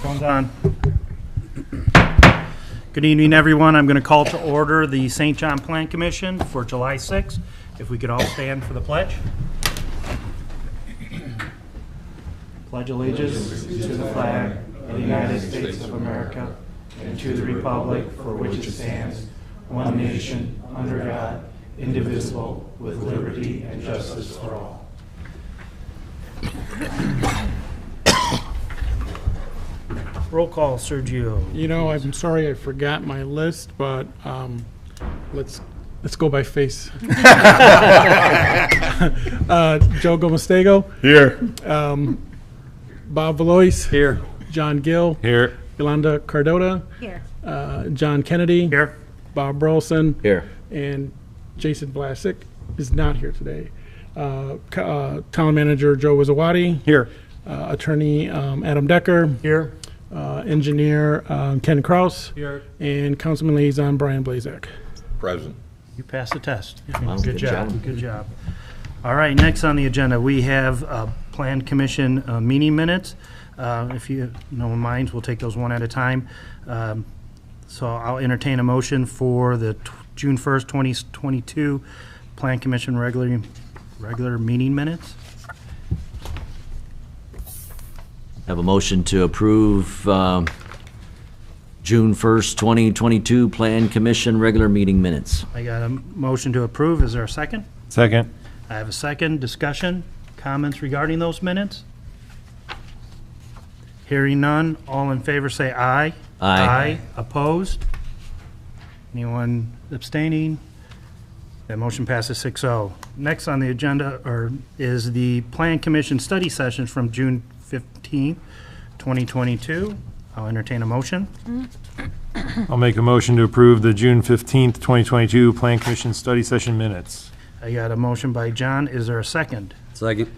Phone's on. Good evening, everyone. I'm going to call to order the St. John Plan Commission for July 6th. If we could all stand for the pledge. Pledge allegiance to the flag of the United States of America and to the republic for which it stands, one nation, under God, indivisible, with liberty and justice for all. Roll call, Sergio. You know, I'm sorry I forgot my list, but let's go by face. Joe Gomestego. Here. Bob Valois. Here. John Gill. Here. Yolanda Cardota. Here. John Kennedy. Here. Bob Burleson. Here. And Jason Vlasic is not here today. Town Manager Joe Wizawati. Here. Attorney Adam Decker. Here. Engineer Ken Kraus. Here. And Councilman Liaison Brian Blazak. Present. You passed the test. Wow, Good job. Good job. All right, next on the agenda, we have Plan Commission meeting minutes. If you no minds, we'll take those one at a time. So I'll entertain a motion for the June 1st, 2022 Plan Commission regular meeting minutes. Have a motion to approve June 1st, 2022 Plan Commission regular meeting minutes. I got a motion to approve. Is there a second? Second. I have a second. Discussion, comments regarding those minutes? Hearing none, all in favor say aye. Aye. Opposed? Anyone abstaining? That motion passes 6-0. Next on the agenda is the Plan Commission study sessions from June 15th, 2022. I'll entertain a motion. I'll make a motion to approve the June 15th, 2022 Plan Commission Study Session minutes. I got a motion by John. Is there a second? Second.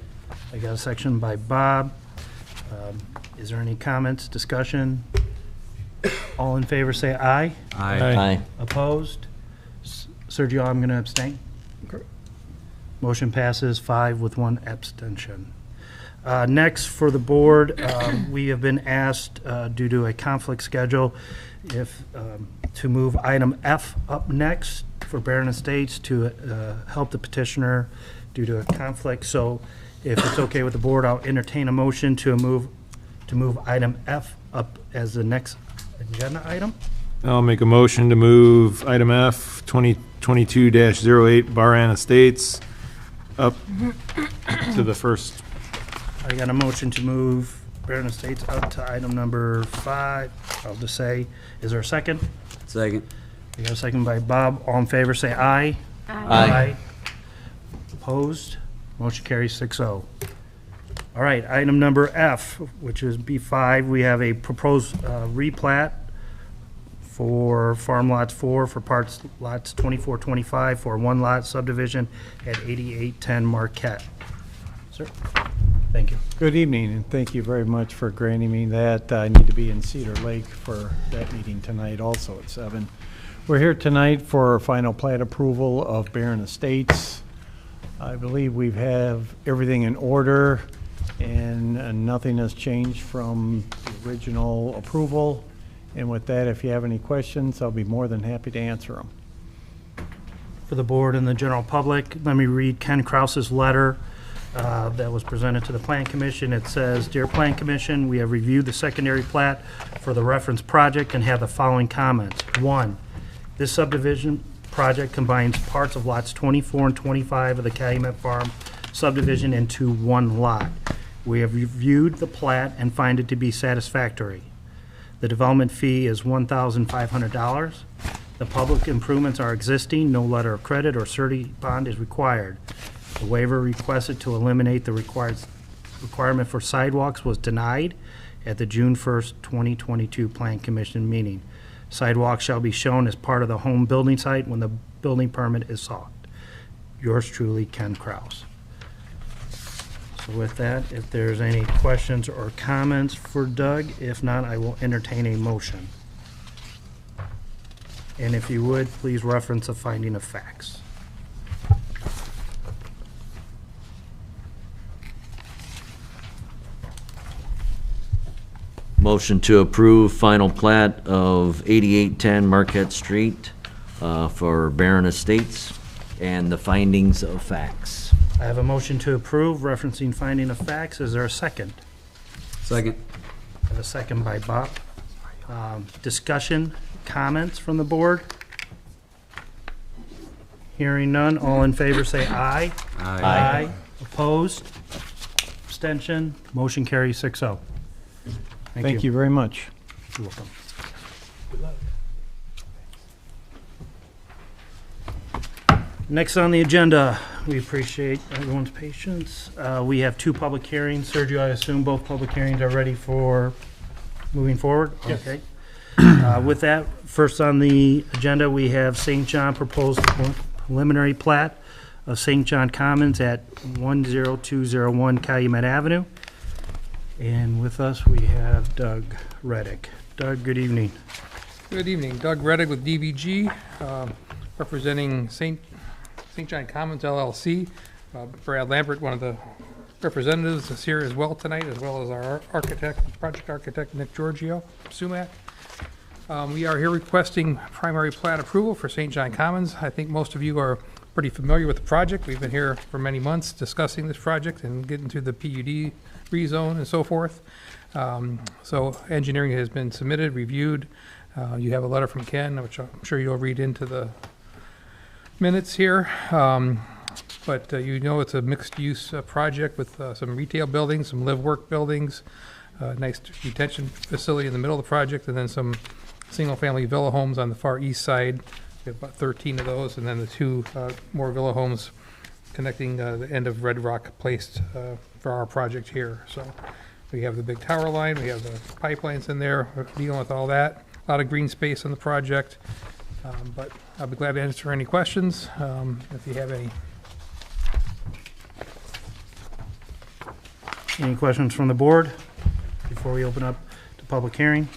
I got a section by Bob. Is there any comments, discussion? All in favor say aye. Aye. Opposed? Sergio, I'm going to abstain. Motion passes 5 with 1 abstention. Next, for the board, we have been asked, due to a conflict schedule, to move item F up next for Barron Estates to help the petitioner due to a conflict. So if it's okay with the board, I'll entertain a motion to move item F up as the next agenda item. I'll make a motion to move item F, 2022-08 Barron Estates, up to the first. I got a motion to move Barron Estates up to item number 5. I'll just say, is there a second? Second. I got a second by Bob. All in favor, say aye. Aye. Opposed? Motion carries 6-0. All right, item number F, which is B5, we have a proposed replat for Farm Lots 4 for parts lots 24-25 for one lot subdivision at 8810 Marquette. Sir? Thank you. Good evening, and thank you very much for granting me that. I need to be in Cedar Lake for that meeting tonight, also at 7. We're here tonight for final plat approval of Barron Estates. I believe we have everything in order, and nothing has changed from the original approval. And with that, if you have any questions, I'll be more than happy to answer them. For the board and the general public, let me read Ken Kraus's letter that was presented to the Plan Commission. It says, "Dear Plan Commission, we have reviewed the secondary plat for the reference project and have the following comments. 1, this subdivision project combines parts of lots 24 and 25 of the Calumet Farm subdivision into one lot. We have reviewed the plat and find it to be satisfactory. The development fee is $1,500. The public improvements are existing. No letter of credit or surety bond is required. The waiver requested to eliminate the requirement for sidewalks was denied at the June 1st, 2022 Plan Commission meeting. Sidewalks shall be shown as part of the home building site when the building permit is sought. Yours truly, Ken Kraus." So with that, if there's any questions or comments for Doug, if not, I will entertain a motion. And if you would, please reference a finding of facts. Motion to approve final plat of 8810 Marquette Street for Barron Estates and the findings of facts. I have a motion to approve referencing finding of facts. Is there a second? Second. I have a second by Bob. Discussion, comments from the board? Hearing none, all in favor say aye. Aye. Opposed? Abstention? Motion carries 6-0. Thank you very much. You're welcome. Next on the agenda, we appreciate everyone's patience. We have 2 public hearings. Sergio, I assume both public hearings are ready for moving forward? Yes. Okay. With that, first on the agenda, we have St. John proposed preliminary plat of St. John Commons at 10201 Calumet Avenue. And with us, we have Doug Reddick. Doug, good evening. Good evening, Doug Reddick with DVG, representing St. John Commons LLC. Brad Lambert, one of the representatives, is here as well tonight, as well as our architect, project architect Nick Giorgio, Sumac. We are here requesting primary plat approval for St. John Commons. I think most of you are pretty familiar with the project. We've been here for many months discussing this project and getting to the PUD rezone and so forth. So engineering has been submitted, reviewed. You have a letter from Ken, which I'm sure you'll read into the minutes here. But you know it's a mixed-use project with some retail buildings, some live-work buildings, nice detention facility in the middle of the project, and then some single-family villa homes on the far east side. We have about 13 of those, and then the 2 more villa homes connecting the end of Red Rock Place for our project here. So we have the big tower line, we have the pipelines in there, we're dealing with all that. A lot of green space on the project, but I'll be glad to answer any questions if you have any. Any questions from the board before we open up the public hearing?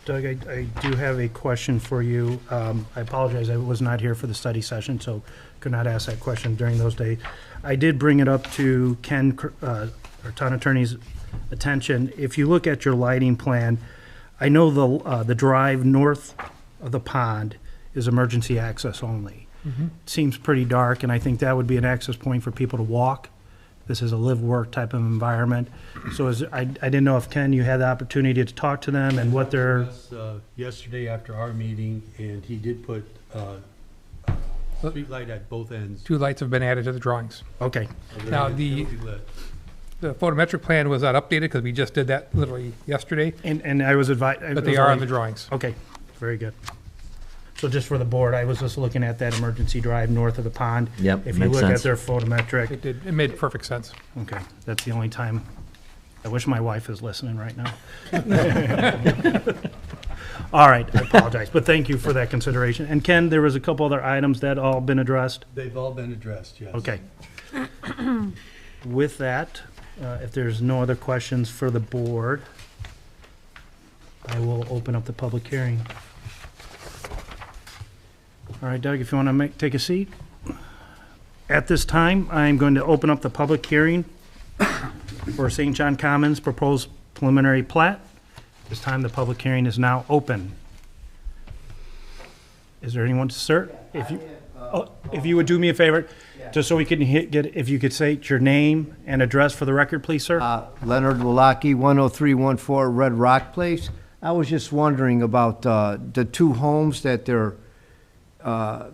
Doug, I do have a question for you. I apologize, I was not here for the study session, so could not ask that question during those days. I did bring it up to Ken, our town attorney's attention. If you look at your lighting plan, I know the drive north of the pond is emergency access only. It seems pretty dark, and I think that would be an access point for people to walk. This is a live-work type of environment. So I didn't know if, Ken, you had the opportunity to talk to them and what they're... Yes, yesterday after our meeting, and he did put street light at both ends. 2 lights have been added to the drawings. Okay, Now, It'll be lit. the photometric plan was not updated because we just did that literally yesterday, and I was advised... but they are on the drawings. Okay, very good. So just for the board, I was just looking at that emergency drive north of the pond. Yep, If you makes look at sense. their photometric, It made perfect sense. okay, that's the only time. I wish my wife is listening right now. All right, I apologize, but thank you for that consideration. And Ken, there was a couple other items that all been addressed? They've all been addressed, yes. Okay. With that, if there's no other questions for the board, I will open up the public hearing. All right, Doug, if you want to take a seat. At this time, I'm going to open up the public hearing for St. John Commons proposed preliminary plat. This time, the public hearing is now open. Is there anyone to start? If you would do me a favor, just so we can get, if you could say your name and address for the record, please, sir? Leonard Wallaki, 10314 Red Rock Place. I was just wondering about the 2 homes that they're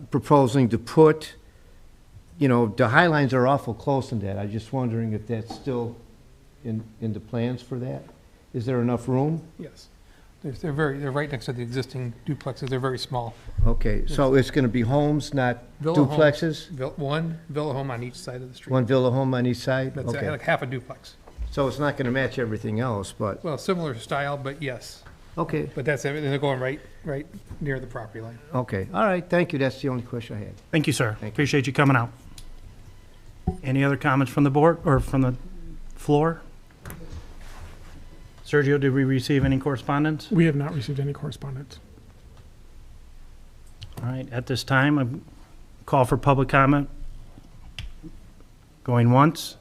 proposing to put. You know, the High Lines are awful close in that. I'm just wondering if that's still in the plans for that? Is there enough room? Yes. They're right next to the existing duplexes. They're very small. Okay, so it's going to be homes, not Villa homes. duplexes? One villa home on each side of the street. One villa home on each side? That's Okay. like half a duplex. So it's not going to match everything else, but, Well, similar style, but yes. okay, But that's everything. They're going right near the property line. okay. All right, thank you. That's the only question I had. Thank you, sir. Thank you. Appreciate you coming out. Any other comments from the board or from the floor? Sergio, did we receive any correspondence? We have not received any correspondence. All right, at this time, I call for public comment. Going once,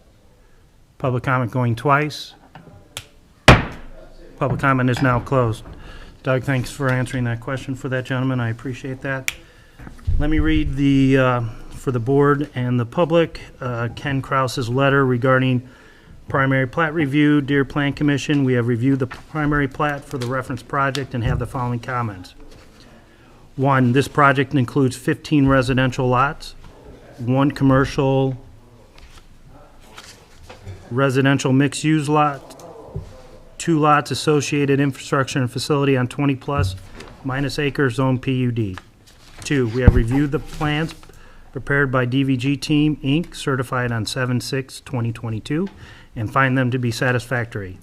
Public comment going twice. Public comment is now closed. Doug, thanks for answering that question for that gentleman. I appreciate that. Let me read for the board and the public, Ken Krause's letter regarding primary plat review. Dear Plan Commission, we have reviewed the primary plat for the reference project and have the following comments. 1, this project includes 15 residential lots, 1 commercial residential mixed-use lot, 2 lots associated infrastructure and facility on 20-plus minus acre zone PUD. 2, we have reviewed the plans prepared by DVG Team, Inc., certified on 7/6/2022, and find them to be satisfactory.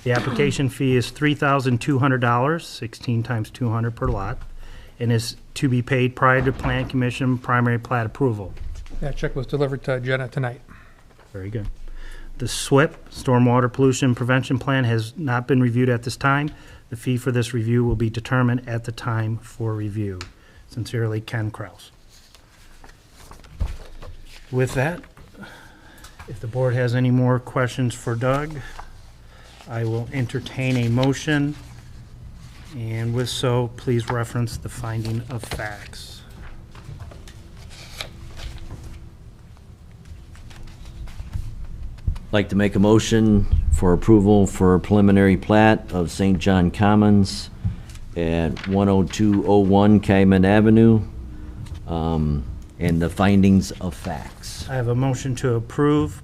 The application fee is $3,200, 16 times 200 per lot, and is to be paid prior to Plan Commission primary plat approval. That check was delivered to Jenna tonight. Very good. The SWIP, Stormwater Pollution Prevention Plan, has not been reviewed at this time. The fee for this review will be determined at the time for review. Sincerely, Ken Krause. With that, if the board has any more questions for Doug, I will entertain a motion. And with so, please reference the finding of facts. Like to make a motion for approval for preliminary plat of St. John Commons at 10201 Calumet Avenue, and the findings of facts. I have a motion to approve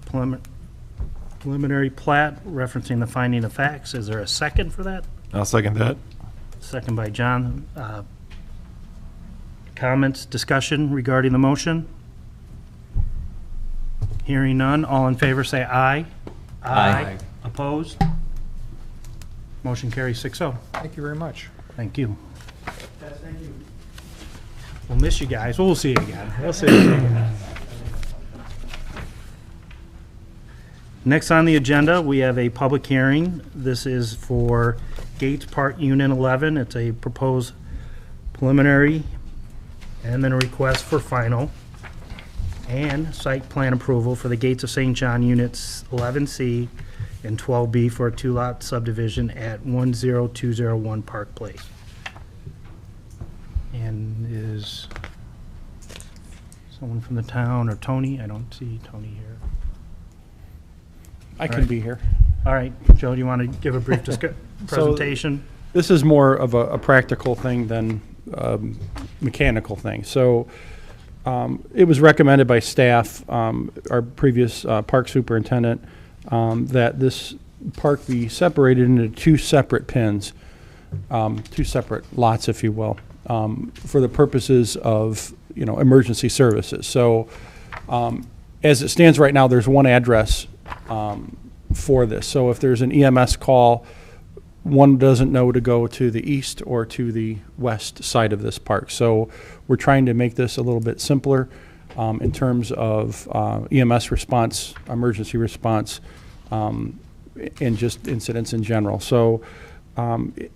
preliminary plat referencing the finding of facts. Is there a second for that? I'll second that. Second by John. Comments, discussion regarding the motion? Hearing none, all in favor say aye. Aye. Opposed? Motion carries 6-0. Thank you very much. Thank you. We'll miss you guys. We'll see you again. We'll see you again. Next on the agenda, we have a public hearing. This is for Gates Park Unit 11. It's a proposed preliminary and then a request for final and site plan approval for the Gates of St. John Units 11C and 12B for a 2-lot subdivision at 10201 Park Place. And is someone from the town or Tony? I don't see Tony here. I can right. be here. All right, Joe, do you want to give a brief presentation? This is more of a practical thing than mechanical thing. So it was recommended by staff, our previous park superintendent, that this park be separated into 2 separate pins, 2 separate lots, if you will, for the purposes of, emergency services. So as it stands right now, there's 1 address for this. So if there's an EMS call, one doesn't know to go to the east or to the west side of this park. So we're trying to make this a little bit simpler in terms of EMS response, emergency response, and just incidents in general. So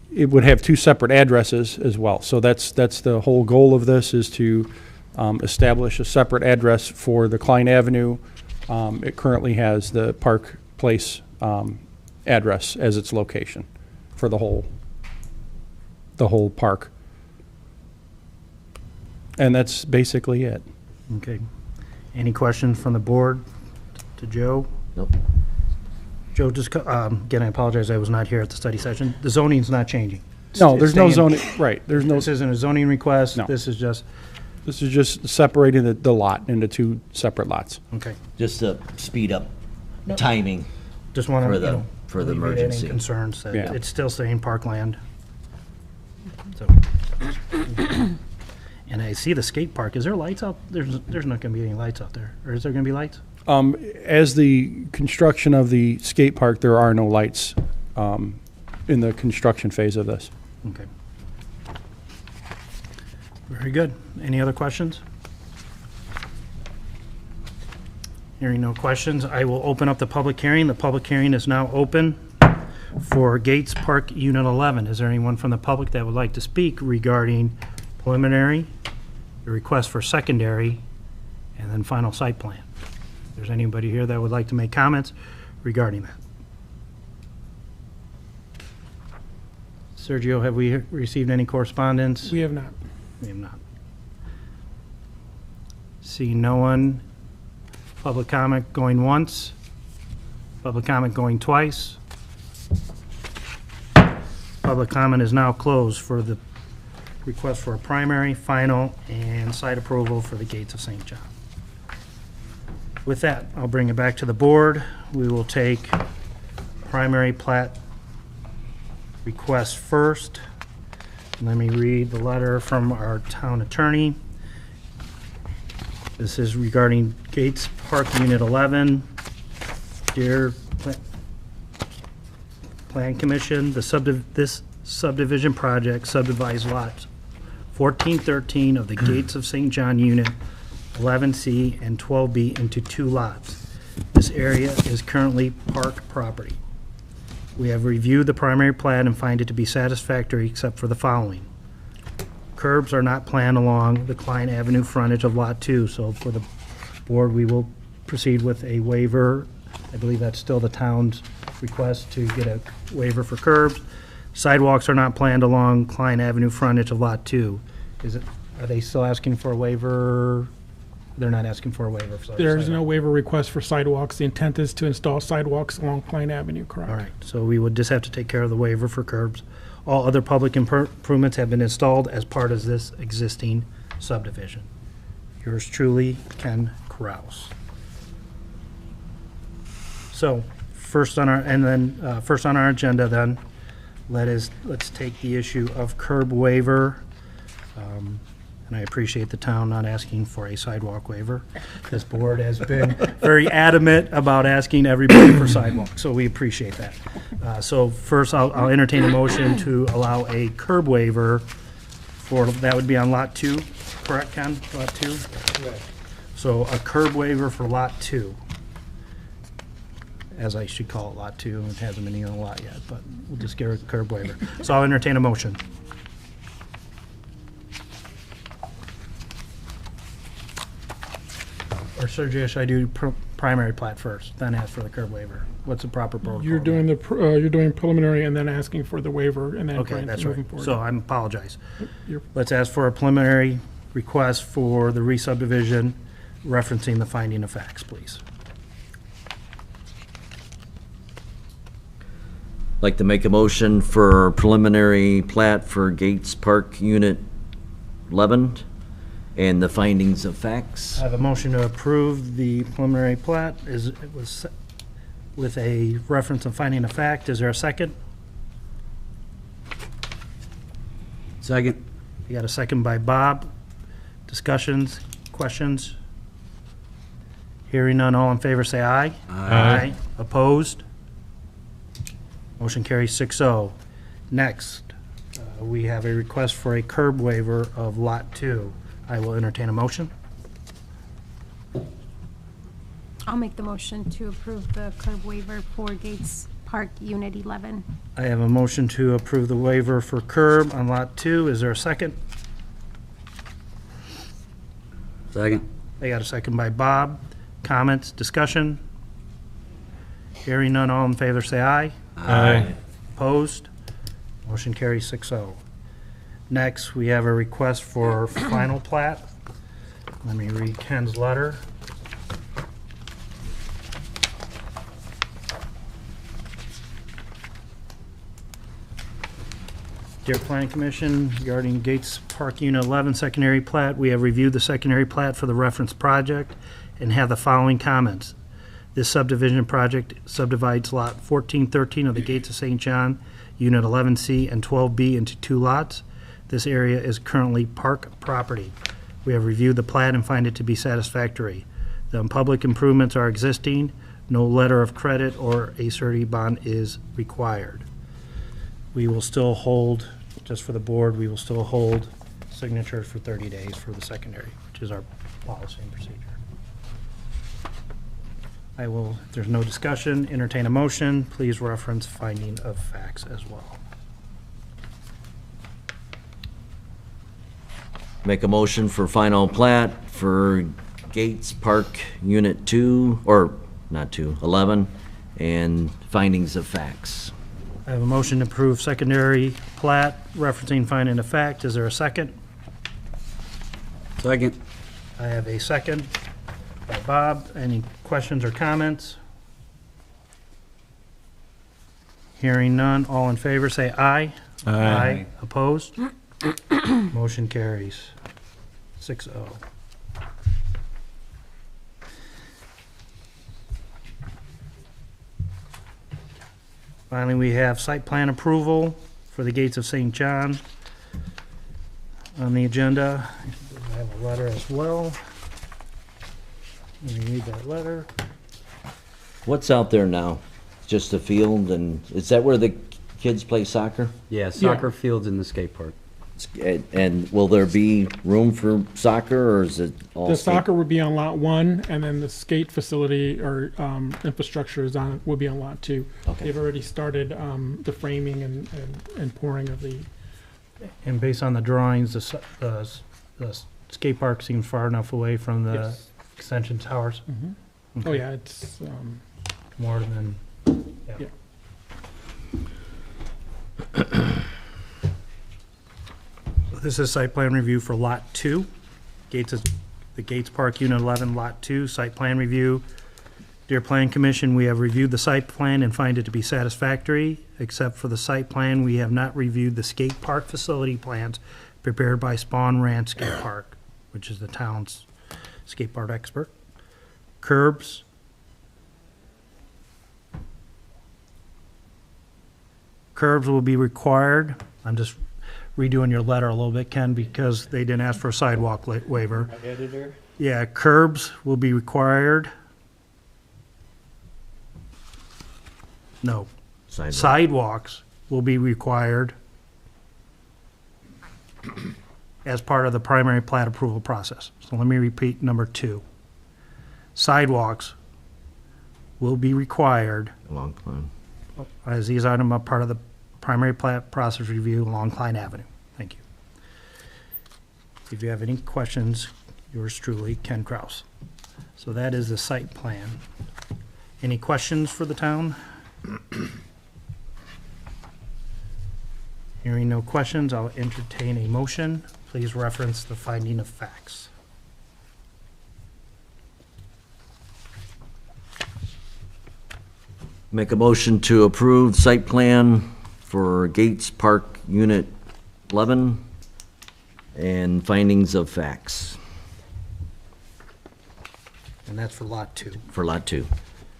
it would have 2 separate addresses as well. So that's the whole goal of this, is to establish a separate address for the Klein Avenue. It currently has the Park Place address as its location for the whole park. And that's basically it. Okay. Any questions from the board to Joe? Nope. Joe, just, again, I apologize, I was not here at the study session. The zoning's not changing. No, It's there's no staying- zoning, right, there's no, This isn't a zoning request. No. This is just, this is just separating the lot into 2 separate lots. okay. Just to speed up timing. Just want For to, the- for the alleviate emergency. any concerns that Yeah. it's still staying parkland. So. And I see the skate park. Is there lights out? There's not going to be any lights out there. Or is there going to be lights? As the construction of the skate park, there are no lights in the construction phase of this. Okay. Very good. Any other questions? Hearing no questions, I will open up the public hearing. The public hearing is now open for Gates Park Unit 11. Is there anyone from the public that would like to speak regarding preliminary, the request for secondary, and then final site plan? If there's anybody here that would like to make comments regarding that? Sergio, have we received any correspondence? We have not. We have not. See no one. Public comment going once. Public comment going twice. Public comment is now closed for the request for a primary, final, and site approval for the Gates of St. John. With that, I'll bring it back to the board. We will take primary plat request first. Let me read the letter from our town attorney. This is regarding Gates Park Unit 11. Dear Plan Commission, this subdivision project subdivides lots 1413 of the Gates of St. John Unit 11C and 12B into 2 lots. This area is currently park property. We have reviewed the primary plat and find it to be satisfactory except for the following. Curbs are not planned along the Klein Avenue frontage of Lot 2, so for the board, we will proceed with a waiver. I believe that's still the town's request to get a waiver for curbs. Sidewalks are not planned along Klein Avenue frontage of Lot 2. Are they still asking for a waiver? They're not asking for a waiver. For There is sidewalk. no waiver request for sidewalks. The intent is to install sidewalks along Pine Avenue, correct? All right, so we would just have to take care of the waiver for curbs. All other public improvements have been installed as part of this existing subdivision. Yours truly, Ken Kraus. So, first on our agenda then, let's take the issue of curb waiver. And I appreciate the town not asking for a sidewalk waiver. This board has been very adamant about asking everybody for sidewalks, so we appreciate that. So first, I'll entertain a motion to allow a curb waiver that would be on Lot 2, correct, Ken? Lot 2? Correct. So a curb waiver for Lot 2, as I should call it Lot 2. It hasn't been even a lot yet, but we'll just give it a curb waiver. So I'll entertain a motion. Or Sergio, should I do primary plat first, then ask for the curb waiver? What's the proper protocol? You're doing you're doing preliminary and then asking for the waiver and then Okay, that's right. moving forward. So I apologize. You're- Let's ask for a preliminary request for the re-subdivision referencing the finding of facts, please. Like to make a motion for preliminary plat for Gates Park Unit 11 and the findings of facts. I have a motion to approve the preliminary plat with a reference and finding of fact. Is there a second? Second. You got a second by Bob. Discussions, questions? Hearing none, all in favor say aye. Aye. Opposed? Motion carries 6-0. Next, we have a request for a curb waiver of Lot 2. I will entertain a motion. I'll make the motion to approve the curb waiver for Gates Park Unit 11. I have a motion to approve the waiver for curb on Lot 2. Is there a second? Second. I got a second by Bob. Comments, discussion? Hearing none, all in favor say aye. Aye. Opposed? Motion carries 6-0. Next, we have a request for final plat. Let me read Ken's letter. Dear Planning Commission, regarding Gates Park Unit 11 secondary plat, we have reviewed the secondary plat for the reference project and have the following comments. This subdivision project subdivides lot 1413 of the Gates of St. John, Unit 11C and 12B into 2 lots. This area is currently park property. We have reviewed the plat and find it to be satisfactory. The public improvements are existing. No letter of credit or a surety bond is required. We will still hold, just for the board, we will still hold signatures for 30 days for the secondary, which is our policy and procedure. I will, if there's no discussion, entertain a motion. Please reference finding of facts as well. Make a motion for final plat for Gates Park Unit 2, or not 2, 11, and findings of facts. I have a motion to approve secondary plat referencing finding of fact. Is there a second? Second. I have a second by Bob. Any questions or comments? Hearing none. All in favor, say aye. Aye. Opposed? Motion carries 6-0. Finally, we have site plan approval for the Gates of St. John on the agenda. I have a letter as well. Let me read that letter. What's out there now? Just a field, and is that where the kids play soccer? Yeah, soccer fields in the skate park. And will there be room for soccer, or is it all? The skate- soccer would be on lot 1, and then the skate facility or infrastructure would be on lot 2. Okay. They've already started the framing and pouring of the. And based on the drawings, the skate park seems far enough away from the Yes. extension towers. Oh yeah, it's More than, yeah. This is site plan review for Lot 2. The Gates Park Unit 11, Lot 2, site plan review. Dear Plan Commission, we have reviewed the site plan and find it to be satisfactory. Except for the site plan, we have not reviewed the skate park facility plans prepared by Spawn Ranch Skate Park, which is the town's skate park expert. Curbs. Curbs will be required. I'm just redoing your letter a little bit, Ken, because they didn't ask for a sidewalk waiver. Editor? Yeah, curbs will be required. No, sidewalks will be required as part of the primary plat approval process. So let me repeat number 2. Sidewalks will be required Long plan. as these items are part of the primary plat process review along Klein Avenue. Thank you. If you have any questions, yours truly, Ken Kraus. So that is the site plan. Any questions for the town? Hearing no questions, I'll entertain a motion. Please reference the finding of facts. Make a motion to approve site plan for Gates Park Unit 11 and findings of facts And that's for Lot 2. for Lot 2.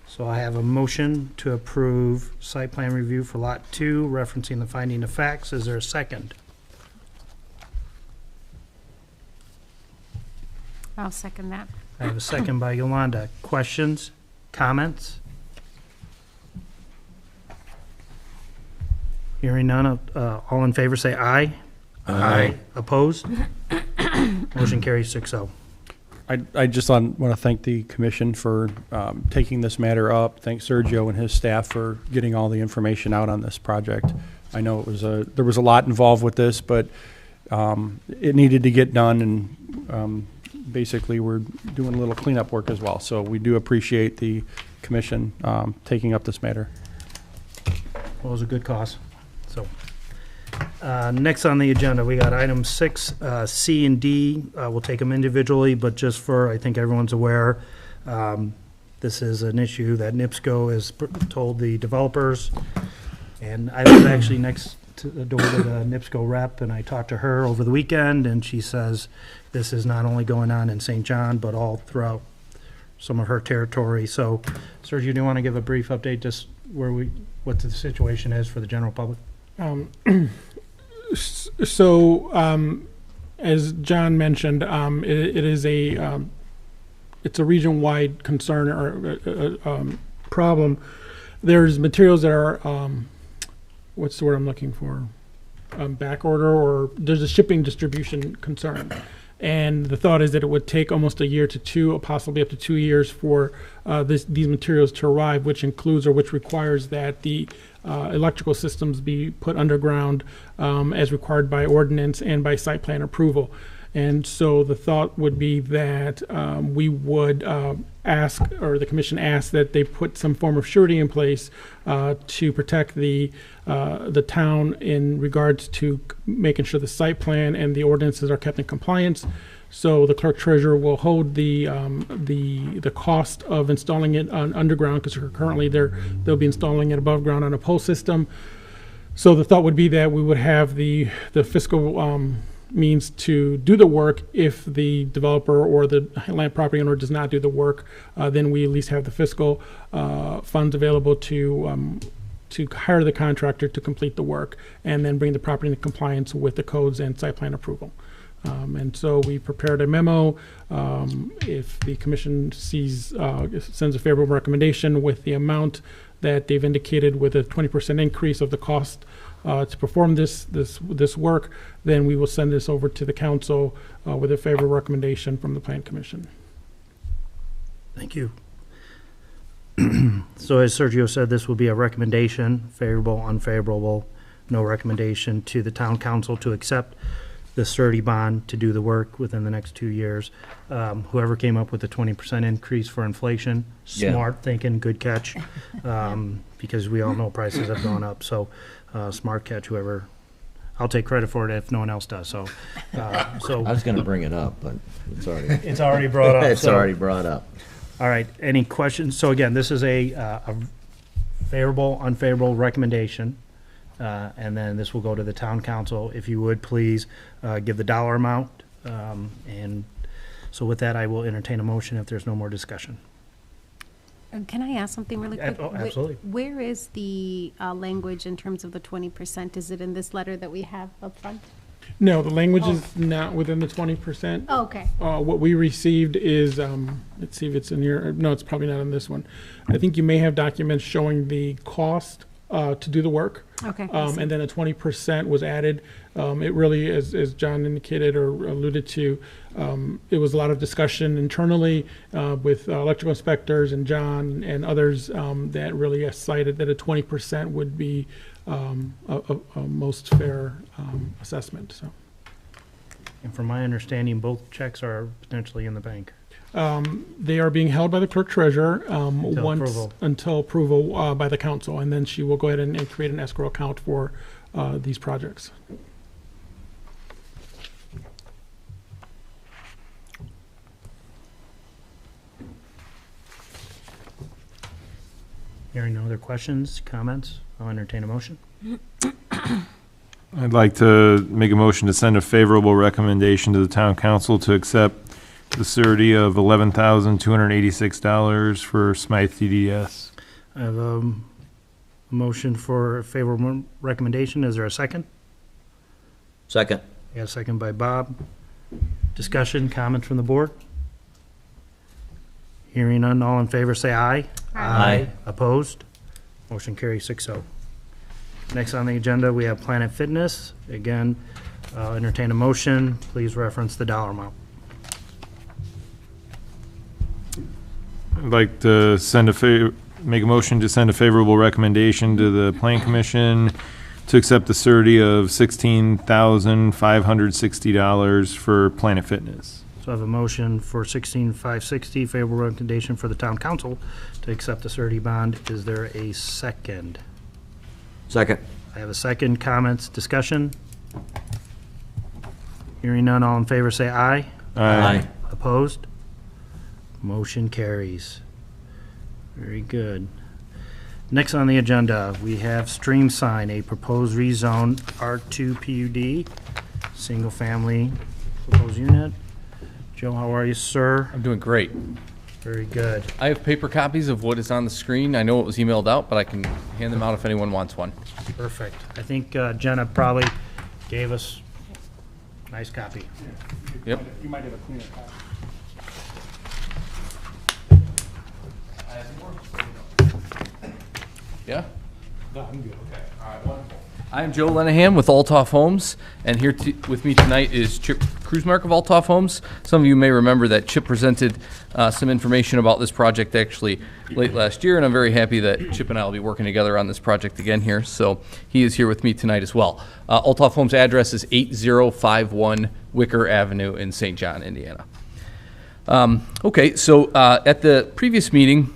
So I have a motion to approve site plan review for Lot 2, referencing the finding of facts. Is there a second? I'll second that. I have a second by Yolanda. Questions? Comments? Hearing none, all in favor say aye. Aye. Opposed? Motion carries 6-0. I just want to thank the commission for taking this matter up. Thank Sergio and his staff for getting all the information out on this project. I know there was a lot involved with this, but it needed to get done, and basically we're doing a little cleanup work as well. So we do appreciate the commission taking up this matter. Well, it was a good cause. So, next on the agenda, we got item 6, C and D. We'll take them individually, but just for, I think everyone's aware, this is an issue that NIPSCO has told the developers. And I was actually next to the door to the NIPSCO rep, and I talked to her over the weekend, and she says this is not only going on in St. John, but all throughout some of her territory. So, Sergio, do you want to give a brief update, just what the situation is for the general public? As John mentioned, it is it's a region-wide concern or problem. There's materials that are, what's the word I'm looking for? Back order, or there's a shipping distribution concern. And the thought is that it would take almost a year to 2, possibly up to 2 years for these materials to arrive, which includes or which requires that the electrical systems be put underground as required by ordinance and by site plan approval. And so the thought would be that we would ask, or the commission ask, that they put some form of surety in place to protect the town in regards to making sure the site plan and the ordinances are kept in compliance. So the clerk treasurer will hold the cost of installing it on underground, because currently they'll be installing it above ground on a pole system. So the thought would be that we would have the fiscal means to do the work. If the developer or the land property owner does not do the work, then we at least have the fiscal funds available to hire the contractor to complete the work and then bring the property into compliance with the codes and site plan approval. And so we prepared a memo. If the commission sends a favorable recommendation with the amount that they've indicated, with a 20% increase of the cost to perform this work, then we will send this over to the council with a favorable recommendation from the Plan Commission. Thank you. So as Sergio said, this will be a recommendation, favorable, unfavorable, no recommendation to the town council to accept the surety bond to do the work within the next 2 years. Whoever came up with the 20% increase for inflation, Yeah. smart thinking, good catch, because we all know prices have gone up. So smart catch, whoever. I'll take credit for it if no one else does. So, I was going to bring it up, but it's already it's already brought up. it's so- already brought up. All right, any questions? So again, this is a favorable, unfavorable recommendation, and then this will go to the town council. If you would, please give the dollar amount. And so with that, I will entertain a motion if there's no more discussion. Can I ask something really quick? Oh, absolutely. Where is the language in terms of the 20%? Is it in this letter that we have up front? No, the language is not within the 20%. Oh, okay. What we received is, let's see if it's in here. No, it's probably not in this one. I think you may have documents showing the cost to do the work. Okay. I see. And then a 20% was added. It really, as John indicated or alluded to, it was a lot of discussion internally with electrical inspectors and John and others that really cited that a 20% would be a most fair assessment. So And from my understanding, both checks are potentially in the bank. they are being held by the clerk treasurer approval. until approval by the council, and then she will go ahead and create an escrow account for these projects. Hearing no other questions, comments, I'll entertain a motion. I'd like to make a motion to send a favorable recommendation to the town council to accept the surety of $11,286 for Smythe TDS. I have a motion for a favorable recommendation. Is there a second? Second. I got a second by Bob. Discussion, comments from the board? Hearing none, all in favor say aye. Aye. Opposed? Motion carries 6-0. Next on the agenda, we have Planet Fitness. Again, I'll entertain a motion. Please reference the dollar amount. I'd like to make a motion to send a favorable recommendation to the Plan Commission to accept the surety of $16,560 for Planet Fitness. So I have a motion for $16,560, favorable recommendation for the town council to accept the surety bond. Is there a second? Second. I have a second. Comments, discussion? Hearing none, all in favor say aye. Aye. Opposed? Motion carries. Very good. Next on the agenda, we have Stream Sign, a proposed rezone R2 PUD, single-family proposed unit. Joe, how are you, sir? I'm doing great. Very good. I have paper copies of what is on the screen. I know it was emailed out, but I can hand them out if anyone wants one. Perfect. I think Jenna probably gave us a nice copy. Yep. You might have a cleaner copy. Yeah? No, I'm good. Okay. All right, wonderful. I'm Joe Lenahan with Altoff Homes, and here with me tonight is Chip Kruzmark of Altoff Homes. Some of you may remember that Chip presented some information about this project actually late last year, and I'm very happy that Chip and I will be working together on this project again here. So he is here with me tonight as well. Altoff Homes' address is 8051 Wicker Avenue in St. John, Indiana. Okay, so at the previous meeting,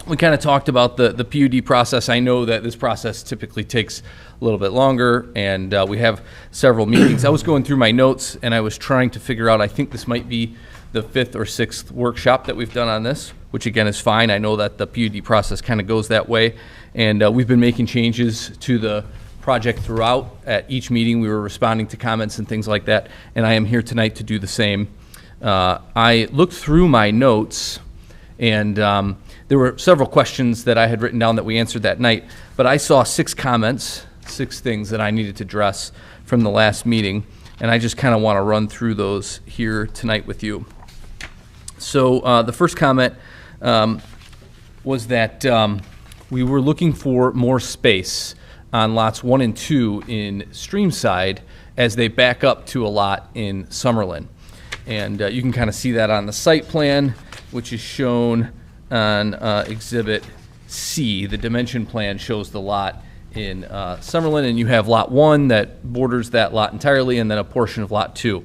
we kind of talked about the PUD process. I know that this process typically takes a little bit longer, and we have several meetings. I was going through my notes, and I was trying to figure out, I think this might be the 5th or 6th workshop that we've done on this, which again is fine. I know that the PUD process kind of goes that way, and we've been making changes to the project throughout. At each meeting, we were responding to comments and things like that, and I am here tonight to do the same. I looked through my notes, and there were several questions that I had written down that we answered that night, but I saw 6 comments, 6 things that I needed to address from the last meeting, and I just kind of want to run through those here tonight with you. So the first comment was that we were looking for more space on lots 1 and 2 in Streamside as they back up to a lot in Summerlin. And you can kind of see that on the site plan, which is shown on Exhibit C. The dimension plan shows the lot in Summerlin, and you have Lot 1 that borders that lot entirely, and then a portion of Lot 2.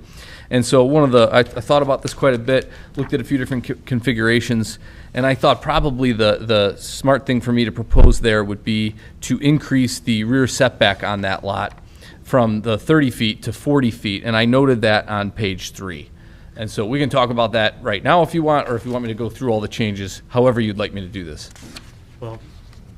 And so I thought about this quite a bit, looked at a few different configurations, and I thought probably the smart thing for me to propose there would be to increase the rear setback on that lot from the 30 feet to 40 feet, and I noted that on page 3. And so we can talk about that right now if you want, or if you want me to go through all the changes, however you'd like me to do this. Well,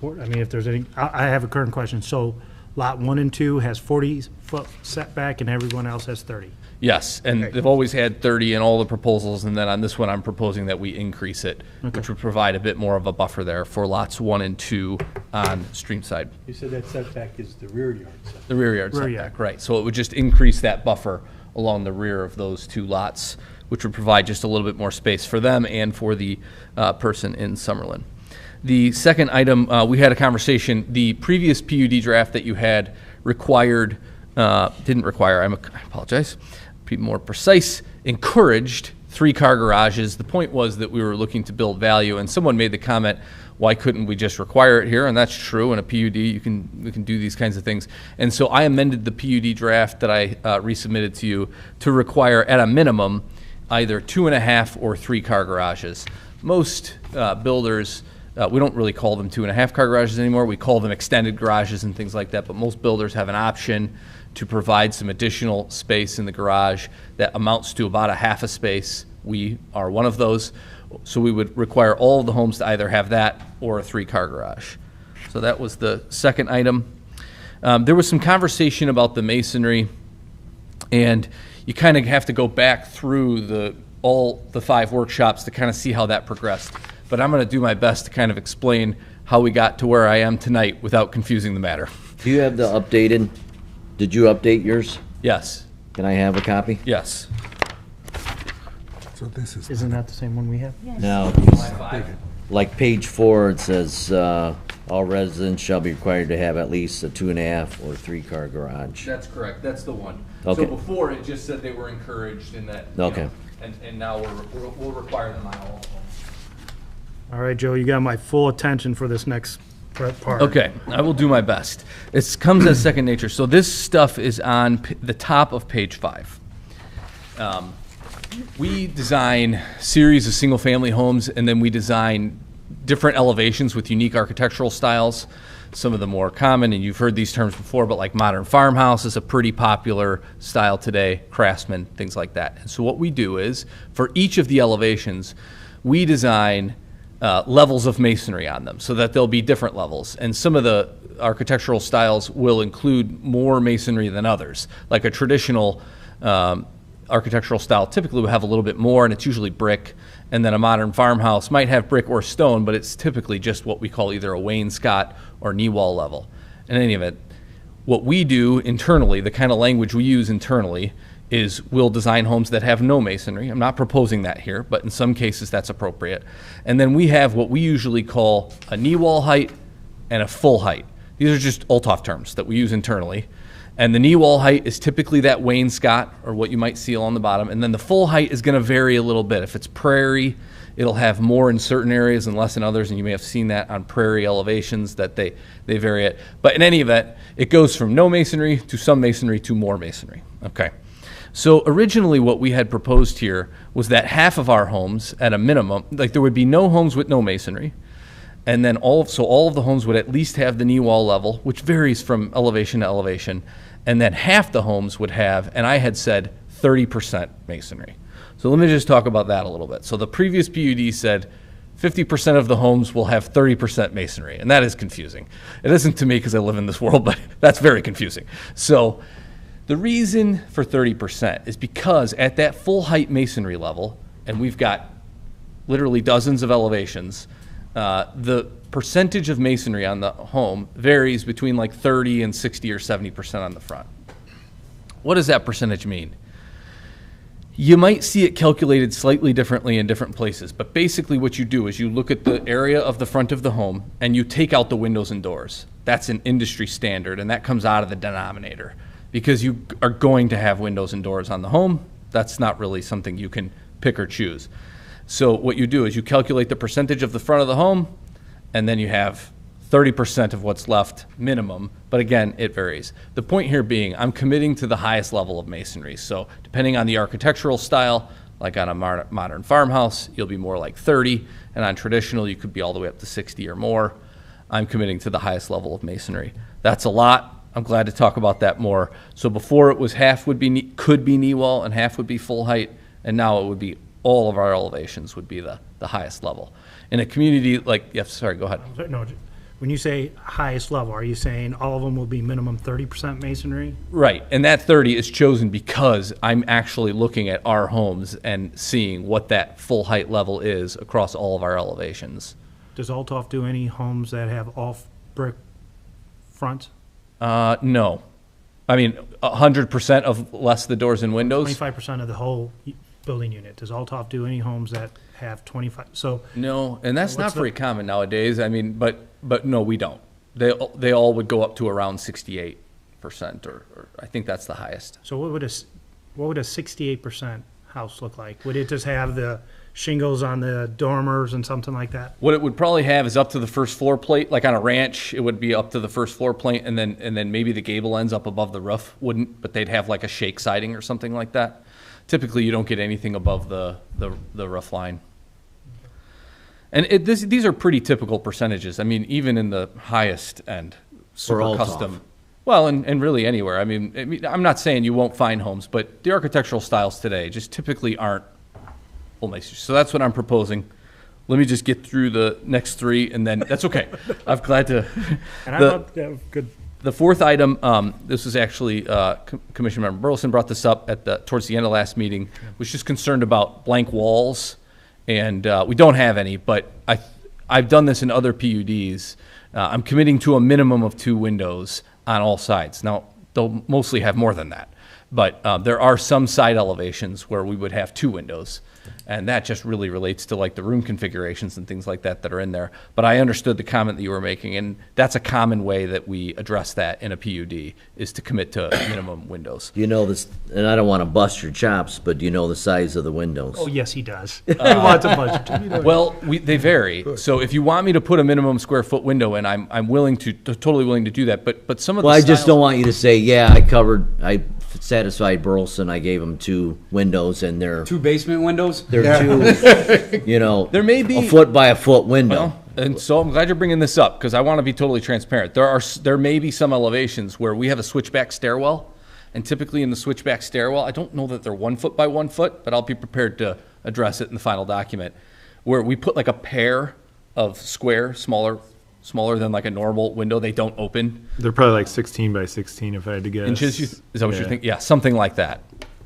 I mean, if there's any, I have a current question. So lot 1 and 2 has 40-foot setback and everyone else has 30? Yes, and they've always had 30 in all the proposals, and then on this one, I'm proposing that we increase it, which would provide a bit more of a buffer there for lots 1 and 2 on Streamside. You said that setback is the rear yard setback. The rear yard Rear setback, yard. right. So it would just increase that buffer along the rear of those 2 lots, which would provide just a little bit more space for them and for the person in Summerlin. The second item, we had a conversation. The previous PUD draft that you had required, didn't require, I apologize, be more precise, encouraged 3-car garages. The point was that we were looking to build value, and someone made the comment, why couldn't we just require it here? And that's true. In a PUD, we can do these kinds of things. And so I amended the PUD draft that I resubmitted to you to require, at a minimum, either 2.5 or 3-car garages. Most builders, we don't really call them 2.5-car garages anymore. We call them extended garages and things like that. But most builders have an option to provide some additional space in the garage that amounts to about a half a space. We are one of those. So we would require all of the homes to either have that or a 3-car garage. So that was the second item. There was some conversation about the masonry, and you kind of have to go back through all the 5 workshops to kind of see how that progressed. But I'm going to do my best to kind of explain how we got to where I am tonight without confusing the matter. Do you have the updated, did you update yours? Yes. Can I have a copy? Yes. Isn't that the same one we have? No. Like page 4, it says, all residents shall be required to have at least a 2.5 or 3-car garage. That's correct. That's the one. Okay. So before, it just said they were encouraged in that. Okay. And now we'll require them on all of them. All right, Joe, you got my full attention for this next part. Okay, I will do my best. It comes as second nature. So this stuff is on the top of page 5. We design series of single-family homes, and then we design different elevations with unique architectural styles. Some of the more common, and you've heard these terms before, but like modern farmhouse is a pretty popular style today, craftsman, things like that. And so what we do is, for each of the elevations, we design levels of masonry on them so that there'll be different levels. And some of the architectural styles will include more masonry than others. Like a traditional architectural style typically will have a little bit more, and it's usually brick. And then a modern farmhouse might have brick or stone, but it's typically just what we call either a wainscot or knee wall level. In any event, what we do internally, the kind of language we use internally, is we'll design homes that have no masonry. I'm not proposing that here, but in some cases that's appropriate. And then we have what we usually call a knee wall height and a full height. These are just Olthoff terms that we use internally. And the knee wall height is typically that wainscot, or what you might see along the bottom. And then the full height is going to vary a little bit. If it's prairie, it'll have more in certain areas and less in others, and you may have seen that on prairie elevations that they vary it. But in any event, it goes from no masonry to some masonry to more masonry. Okay. So originally what we had proposed here was that half of our homes at a minimum, like there would be no homes with no masonry. And then all of the homes would at least have the knee wall level, which varies from elevation to elevation. And then half the homes would have, and I had said 30% masonry. So let me just talk about that a little bit. So the previous PUD said 50% of the homes will have 30% masonry, and that is confusing. It isn't to me because I live in this world, but that's very confusing. So the reason for 30% is because at that full height masonry level, and we've got literally dozens of elevations, the percentage of masonry on the home varies between like 30 and 60 or 70% on the front. What does that percentage mean? You might see it calculated slightly differently in different places, but basically what you do is you look at the area of the front of the home and you take out the windows and doors. That's an industry standard, and that comes out of the denominator because you are going to have windows and doors on the home. That's not really something you can pick or choose. So what you do is you calculate the percentage of the front of the home, and then you have 30% of what's left minimum, but again, it varies. The point here being, I'm committing to the highest level of masonry. So depending on the architectural style, like on a modern farmhouse, you'll be more like 30, and on traditional, you could be all the way up to 60 or more. I'm committing to the highest level of masonry. That's a lot. I'm glad to talk about that more. So before it was half could be knee wall and half would be full height, and now it would be all of our elevations would be the highest level. In a community like, yes, sorry, go ahead. No, when you say highest level, are you saying all of them will be minimum 30% masonry? Right, and that 30 is chosen because I'm actually looking at our homes and seeing what that full height level is across all of our elevations. Does Altoff do any homes that have off brick fronts? No. I mean, 100% of less the doors and windows? 25% of the whole building unit. Does Altoff do any homes that have 25? So no, and that's not what's very common nowadays. I mean, but no, we don't. They all would go up to around 68%, or I think that's the highest. So what would a 68% house look like? Would it just have the shingles on the dormers and something like that? What it would probably have is up to the first floor plate, like on a ranch, it would be up to the first floor plate, and then maybe the gable ends up above the roof. Wouldn't, but they'd have like a shake siding or something like that. Typically, you don't get anything above the roof line. And these are pretty typical percentages. I mean, even in the highest end, super Altoff. custom. Well, and really anywhere. I mean, I'm not saying you won't find homes, but the architectural styles today just typically aren't full masonry. So that's what I'm proposing. Let me just get through the next three, and then that's okay. I'm glad to. And I thought that was good. The fourth item, this was actually Commissioner Member Burleson brought this up towards the end of last meeting, was just concerned about blank walls, and we don't have any, but I've done this in other PUDs. I'm committing to a minimum of 2 windows on all sides. Now, they'll mostly have more than that, but there are some side elevations where we would have 2 windows. And that just really relates to like the room configurations and things like that that are in there. But I understood the comment that you were making, and that's a common way that we address that in a PUD, is to commit to minimum windows. You know this, and I don't want to bust your chops, but do you know the size of the windows? Oh, yes, he does. He wants a budget. Well, they vary. So if you want me to put a minimum square foot window in, I'm willing to, totally willing to do that. But some of the Well, I just styles- don't want you to say, yeah, I satisfied Burleson, I gave him 2 windows, and they're 2 basement windows? 2, you know, There may be- a foot by a foot window. Well, and so I'm glad you're bringing this up because I want to be totally transparent. There may be some elevations where we have a switchback stairwell, and typically in the switchback stairwell, I don't know that they're 1 foot by 1 foot, but I'll be prepared to address it in the final document, where we put like a pair of square, smaller than like a normal window. They don't open. They're probably like 16 by 16 if I had to guess. Inches, is that what Yeah. you're thinking? Yeah, something like that.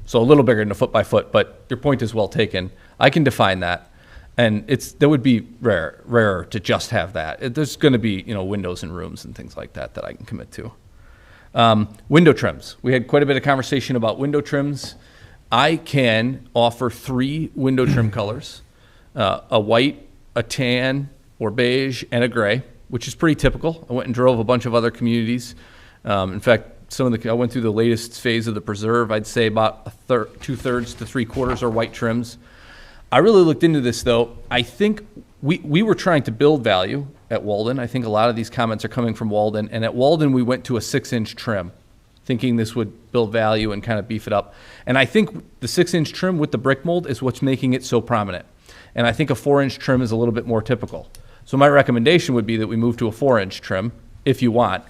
So a little bigger than a foot by foot, but your point is well taken. I can define that. And that would be rarer to just have that. There's going to be, windows and rooms and things like that I can commit to. Window trims. We had quite a bit of conversation about window trims. I can offer 3 window trim colors, a white, a tan, or beige, and a gray, which is pretty typical. I went and drove a bunch of other communities. In fact, I went through the latest phase of the preserve. I'd say about 2/3 to 3/4 are white trims. I really looked into this, though. I think we were trying to build value at Walden. I think a lot of these comments are coming from Walden. And at Walden, we went to a 6-inch trim. thinking this would build value and kind of beef it up. And I think the 6-inch trim with the brick mold is what's making it so prominent. And I think a 4-inch trim is a little bit more typical. So my recommendation would be that we move to a 4-inch trim, if you want.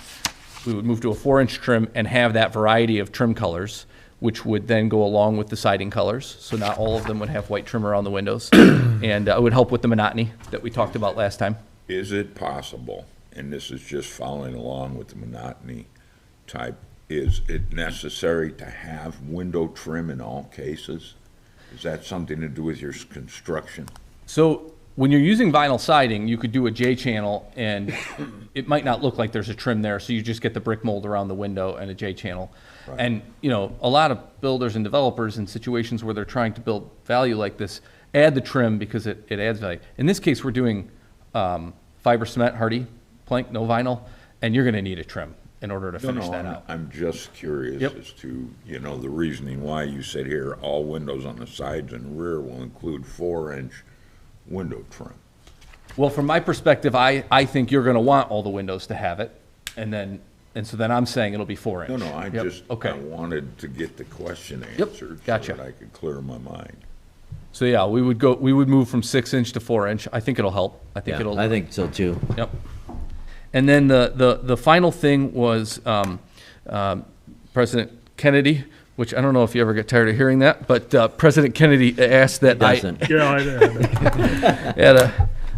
We would move to a 4-inch trim and have that variety of trim colors, which would then go along with the siding colors. So not all of them would have white trim around the windows. And it would help with the monotony that we talked about last time. Is it possible, and this is just following along with the monotony type, is it necessary to have window trim in all cases? Is that something to do with your construction? So when you're using vinyl siding, you could do a J-channel, and it might not look like there's a trim there, so you just get the brick mold around the window and a J-channel. Right. And, you know, a lot of builders and developers in situations where they're trying to build value like this, add the trim because it adds value. In this case, we're doing fiber cement, hardy plank, no vinyl, and you're gonna need a trim in order to finish that out. I'm just curious Yep. as to, you know, the reasoning why you said here, all windows on the sides and rear will include 4-inch window trim. Well, from my perspective, I think you're gonna want all the windows to have it, and so then I'm saying it'll be 4-inch. No, I Yep. just, Okay. I wanted to get the question Yep, answered gotcha. so that I could clear my mind. So yeah, we would move from 6-inch to 4-inch. I think it'll help. I think Yeah, it'll. I think so too. Yep. And then the final thing was President Kennedy, which I don't know if you ever get tired of hearing that, but President Kennedy asked that Doesn't. Yeah, I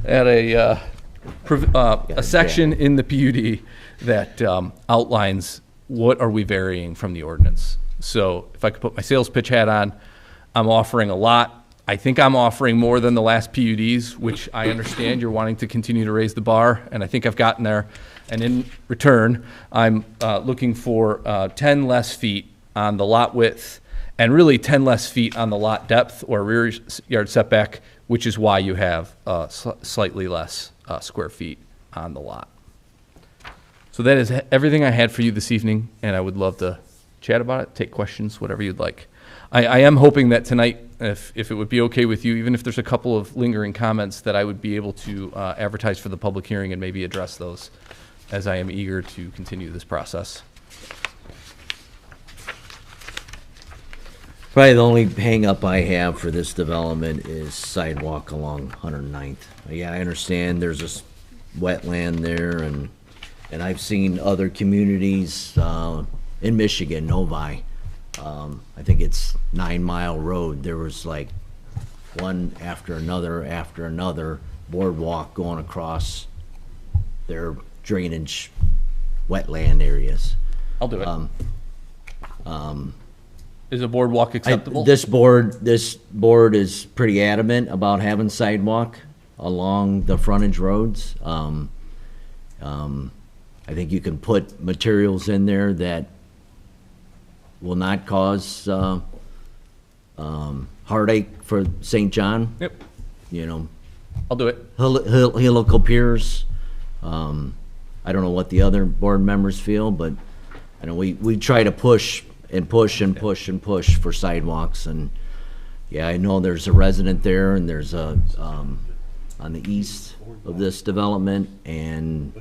at a section in the PUD that outlines what are we varying from the ordinance. So if I could put my sales pitch hat on, I'm offering a lot. I think I'm offering more than the last PUDs, which I understand you're wanting to continue to raise the bar, and I think I've gotten there. And in return, I'm looking for 10 less feet on the lot width, and really 10 less feet on the lot depth or rear yard setback, which is why you have slightly less square feet on the lot. So that is everything I had for you this evening, and I would love to chat about it, take questions, whatever you'd like. I am hoping that tonight, if it would be okay with you, even if there's a couple of lingering comments, that I would be able to advertise for the public hearing and maybe address those, as I am eager to continue this process. Probably the only hang-up I have for this development is sidewalk along 109th. Yeah, I understand there's wetland there, and I've seen other communities in Michigan, Novi. I think it's 9 Mile Road. There was like one after another boardwalk going across their drainage wetland areas. I'll do it. Is a boardwalk acceptable? This board is pretty adamant about having sidewalk along the frontage roads. I think you can put materials in there that will not cause heartache for St. John. Yep. You know, I'll do it. helical piers. I don't know what the other board members feel, but I know we try to push and push and push and push for sidewalks. And yeah, I know there's a resident there, and there's a on the east of this development and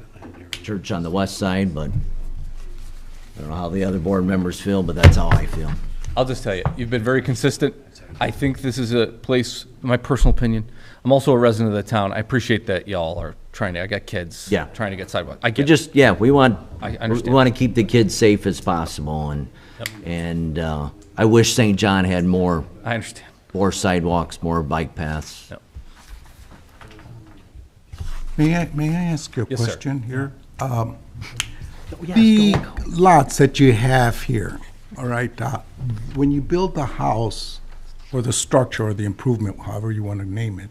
church on the west side, but I don't know how the other board members feel, but that's how I feel. I'll just tell you, you've been very consistent. I think this is a place, my personal opinion, I'm also a resident of the town. I appreciate that y'all are trying to, I got kids. Yeah. Trying to get sidewalks. I We get it. just, yeah, we want I understand. we want to keep the kids safe as possible, and I wish St. John had more I understand. sidewalks, more bike paths. Yep. May I ask a Yes, sir. question here? The lots that you have here, all right, when you build the house or the structure or the improvement, however you want to name it,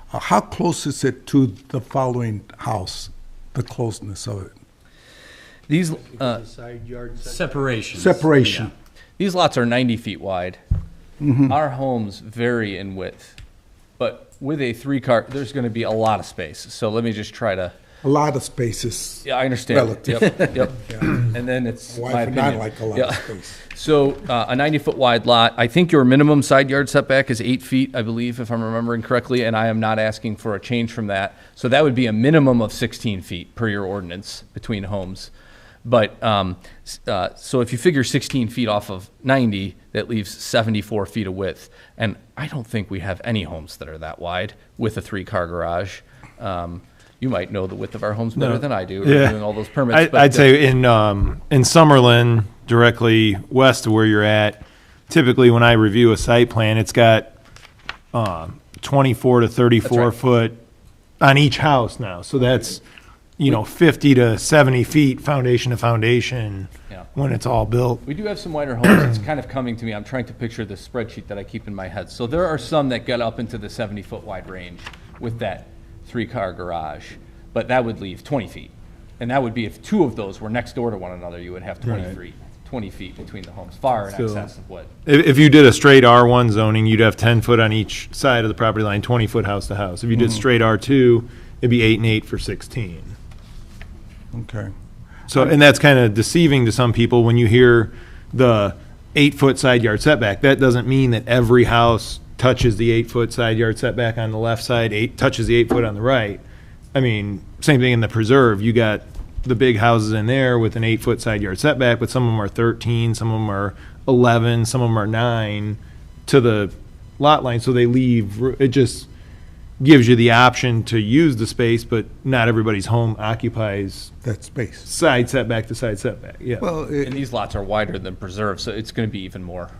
how close is it to the following house, the closeness of it? These, Side yard setback. Separation. Separation. these lots are 90 feet wide. Mm-hmm. Our homes vary in width, but with a 3-car, there's going to be a lot of space. So let me just try to, A lot of spaces. yeah, I understand. Relative. Yep. And then it's Wife my and I opinion. like a lot Yeah. of space. So a 90-foot wide lot, I think your minimum side yard setback is 8 feet, I believe, if I'm remembering correctly, and I am not asking for a change from that. So that would be a minimum of 16 feet per your ordinance between homes. But, so if you figure 16 feet off of 90, that leaves 74 feet of width. And I don't think we have any homes that are that wide with a 3-car garage. You might know the width of our homes better than I do, doing all those permits. I'd say in Summerlin, directly west of where you're at, typically when I review a site plan, it's got 24 to 34 foot on each house now. So that's, 50 to 70 feet foundation to foundation when it's all built. We do have some wider homes. It's kind of coming to me. I'm trying to picture the spreadsheet that I keep in my head. So there are some that get up into the 70-foot wide range with that 3-car garage, but that would leave 20 feet. And that would be if 2 of those were next door to one another, you would have 20 feet between the homes, far in excess of what. If you did a straight R1 zoning, you'd have 10 foot on each side of the property line, 20 foot house to house. If you did straight R2, it'd be 8 and 8 for 16. Okay. So, and that's kind of deceiving to some people when you hear the 8-foot side yard setback. That doesn't mean that every house touches the 8-foot side yard setback on the left side, touches the 8-foot on the right. I mean, same thing in the preserve. You got the big houses in there with an 8-foot side yard setback, but some of them are 13, some of them are 11, some of them are 9 to the lot line. So they leave, it just gives you the option to use the space, but not everybody's home occupies that space. Side setback to side setback, yeah. Well, And these lots are wider than preserve, so it's going to be even more.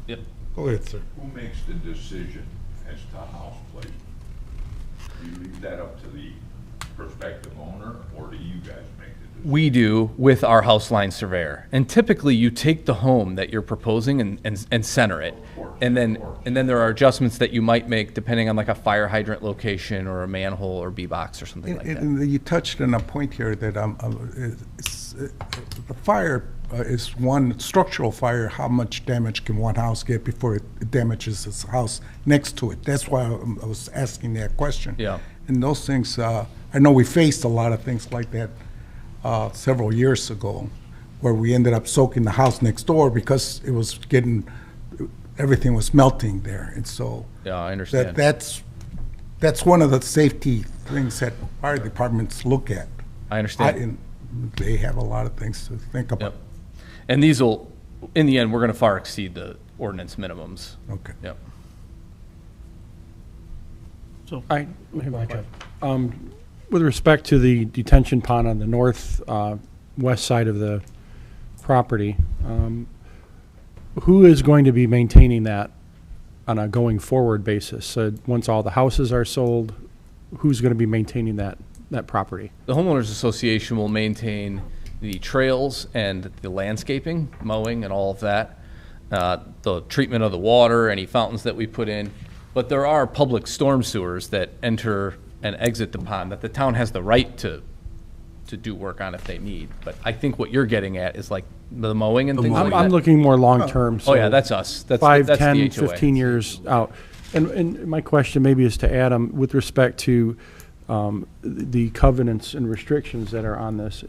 Yep. Go ahead, sir. Who makes the decision as to house placement? Do you leave that up to the prospective owner, or do you guys make the decision? We do with our house line surveyor. And typically you take the home that you're proposing and center it. And then there are adjustments that you might make depending on like a fire hydrant location or a manhole or B-box or something like that. And you touched on a point here that the fire is one structural fire. How much damage can one house get before it damages its house next to it? That's why I was asking that question. Yeah. And those things, I know we faced a lot of things like that several years ago, where we ended up soaking the house next door because it was everything was melting there, and so. Yeah, I understand. That's one of the safety things that fire departments look at. I understand. They have a lot of things to think about. Yep. And these will, in the end, we're going to far exceed the ordinance minimums. Okay. Yep. So, With respect to the detention pond on the north west side of the property, who is going to be maintaining that on a going forward basis? So once all the houses are sold, who's going to be maintaining that property? The homeowners association will maintain the trails and the landscaping, mowing and all of that, the treatment of the water, any fountains that we put in. But there are public storm sewers that enter and exit the pond that the town has the right to do work on if they need. But I think what you're getting at is like the mowing and things like that. I'm looking more long-term. Oh, yeah, that's us. That's 5, that's 10, the HOA. 15 years out. And my question maybe is to Adam, with respect to the covenants and restrictions that are on this,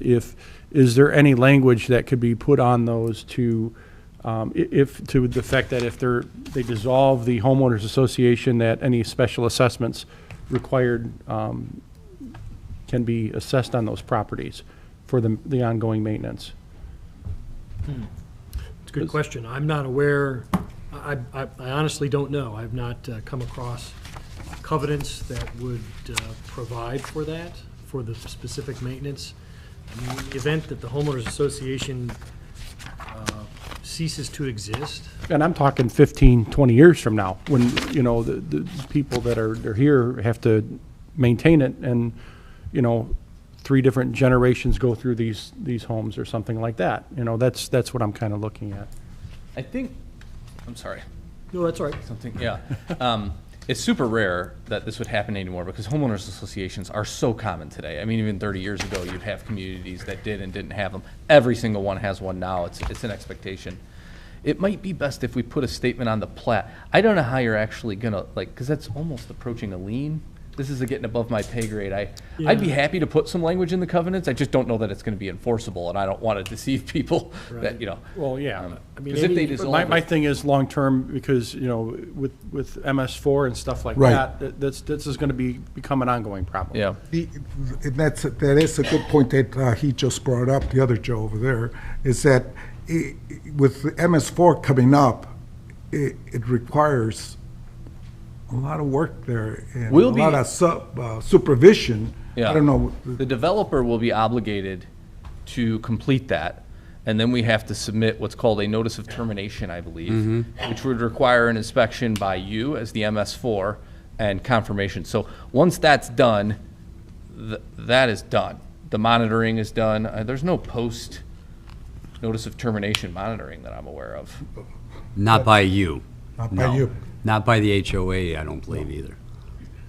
is there any language that could be put on those to the fact that if they dissolve the homeowners association, that any special assessments required can be assessed on those properties for the ongoing maintenance? It's a good question. I'm not aware, I honestly don't know. I've not come across covenants that would provide for that, for the specific maintenance. I mean, in the event that the homeowners association ceases to exist. And I'm talking 15, 20 years from now, when, the people that are here have to maintain it, and, 3 different generations go through these homes or something like that. That's what I'm kind of looking at. I think, I'm sorry. No, that's all right. Something, yeah. It's super rare that this would happen anymore because homeowners associations are so common today. I mean, even 30 years ago, you'd have communities that did and didn't have them. Every single one has one now. It's an expectation. It might be best if we put a statement on the plat. I don't know how you're actually gonna, because that's almost approaching a lien. this is getting above my pay grade. I'd be happy to put some language in the covenants. I just don't know that it's going to be enforceable, and I don't want to deceive people that, Well, yeah. I mean, 'cause if they any- dissolve my it- thing is long-term, because, with MS4 and stuff like Right. that, this is gonna become an ongoing problem. Yeah. And that is a good point that he just brought up, the other Joe over there, is that with the MS4 coming up, it requires a lot of work there and We'll a be- lot of supervision. Yeah. I don't know. The developer will be obligated to complete that, and then we have to submit what's called a notice of termination, I believe, which would require an inspection by you as the MS4 and confirmation. So once that's done, that is done. The monitoring is done. There's no post notice of termination monitoring that I'm aware of. Not by you. Not by No. you. Not by the HOA, I don't believe either.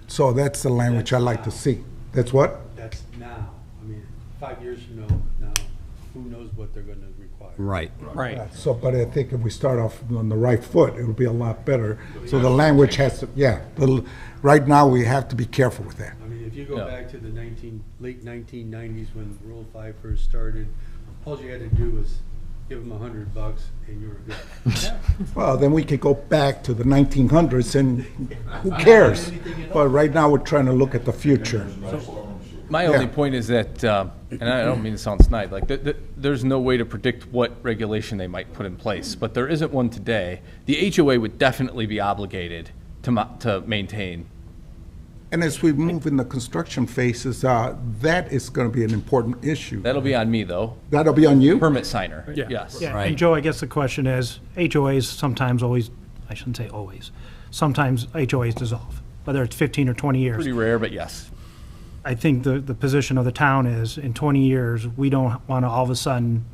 So that's the language I like to see. That's what? That's now. I mean, 5 years from now, who knows what they're gonna require? Right. Right. So, but I think if we start off on the right foot, it'll be a lot better. So the language has to, right now, we have to be careful with that. I mean, if you go Yeah. back to the late 1990s when Rule 5 first started, all you had to do was give them $100 and you were good. Well, then we could go back to the 1900s and who cares? But right now, we're trying to look at the future. My only Yeah. point is that, and I don't mean to sound snide, like, there's no way to predict what regulation they might put in place, but there isn't one today. The HOA would definitely be obligated to maintain. And as we move in the construction phases, that is going to be an important issue. That'll be on me, though. That'll be on you? Permit signer, Yeah. yes. Yeah, Right. and Joe, I guess the question is, HOAs sometimes always, I shouldn't say always, sometimes HOAs dissolve, whether it's 15 or 20 years. Pretty rare, but yes. I think the position of the town is, in 20 years, we don't want to all of a sudden,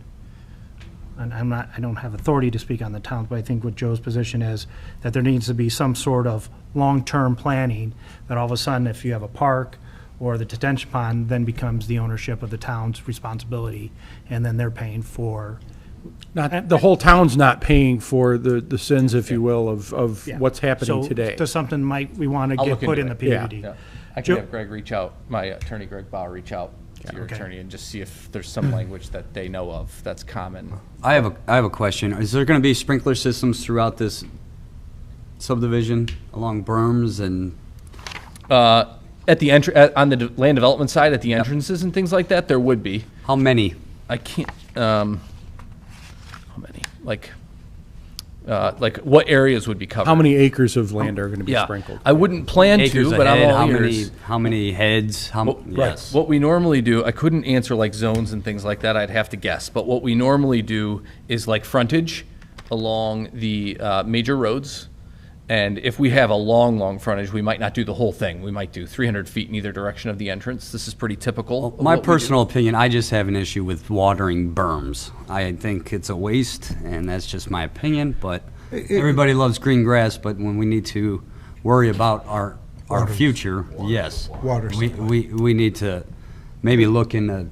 and I don't have authority to speak on the towns, but I think what Joe's position is, that there needs to be some sort of long-term planning, that all of a sudden, if you have a park or the detention pond, then becomes the ownership of the town's responsibility, and then they're paying for. Not, the whole town's not paying for the sins, if you will, of Yeah. what's happening So, today. to something we want to I'll get look put into in the it. PUD. Yeah. I Joe- can have Greg reach out, my attorney, Greg Bauer, reach out to your okay. attorney and just see if there's some language that they know of that's common. I have a question. Is there going to be sprinkler systems throughout this subdivision along berms and? At the on the land development side, at the entrances and things like that, there would be. How many? I can't, how many? Like what areas would be covered? How many acres of land are gonna be Yeah. sprinkled? I wouldn't plan Acres to, but I'm ahead, all how many, ears. how many heads? Yes. What we normally do, I couldn't answer like zones and things like that, I'd have to guess. But what we normally do is like frontage along the major roads. And if we have a long frontage, we might not do the whole thing. We might do 300 feet in either direction of the entrance. This is pretty typical. of My what we do. personal opinion, I just have an issue with watering berms. I think it's a waste, and that's just my opinion, but everybody loves green grass, but when we need to worry about our future, yes. Water We need to maybe look into,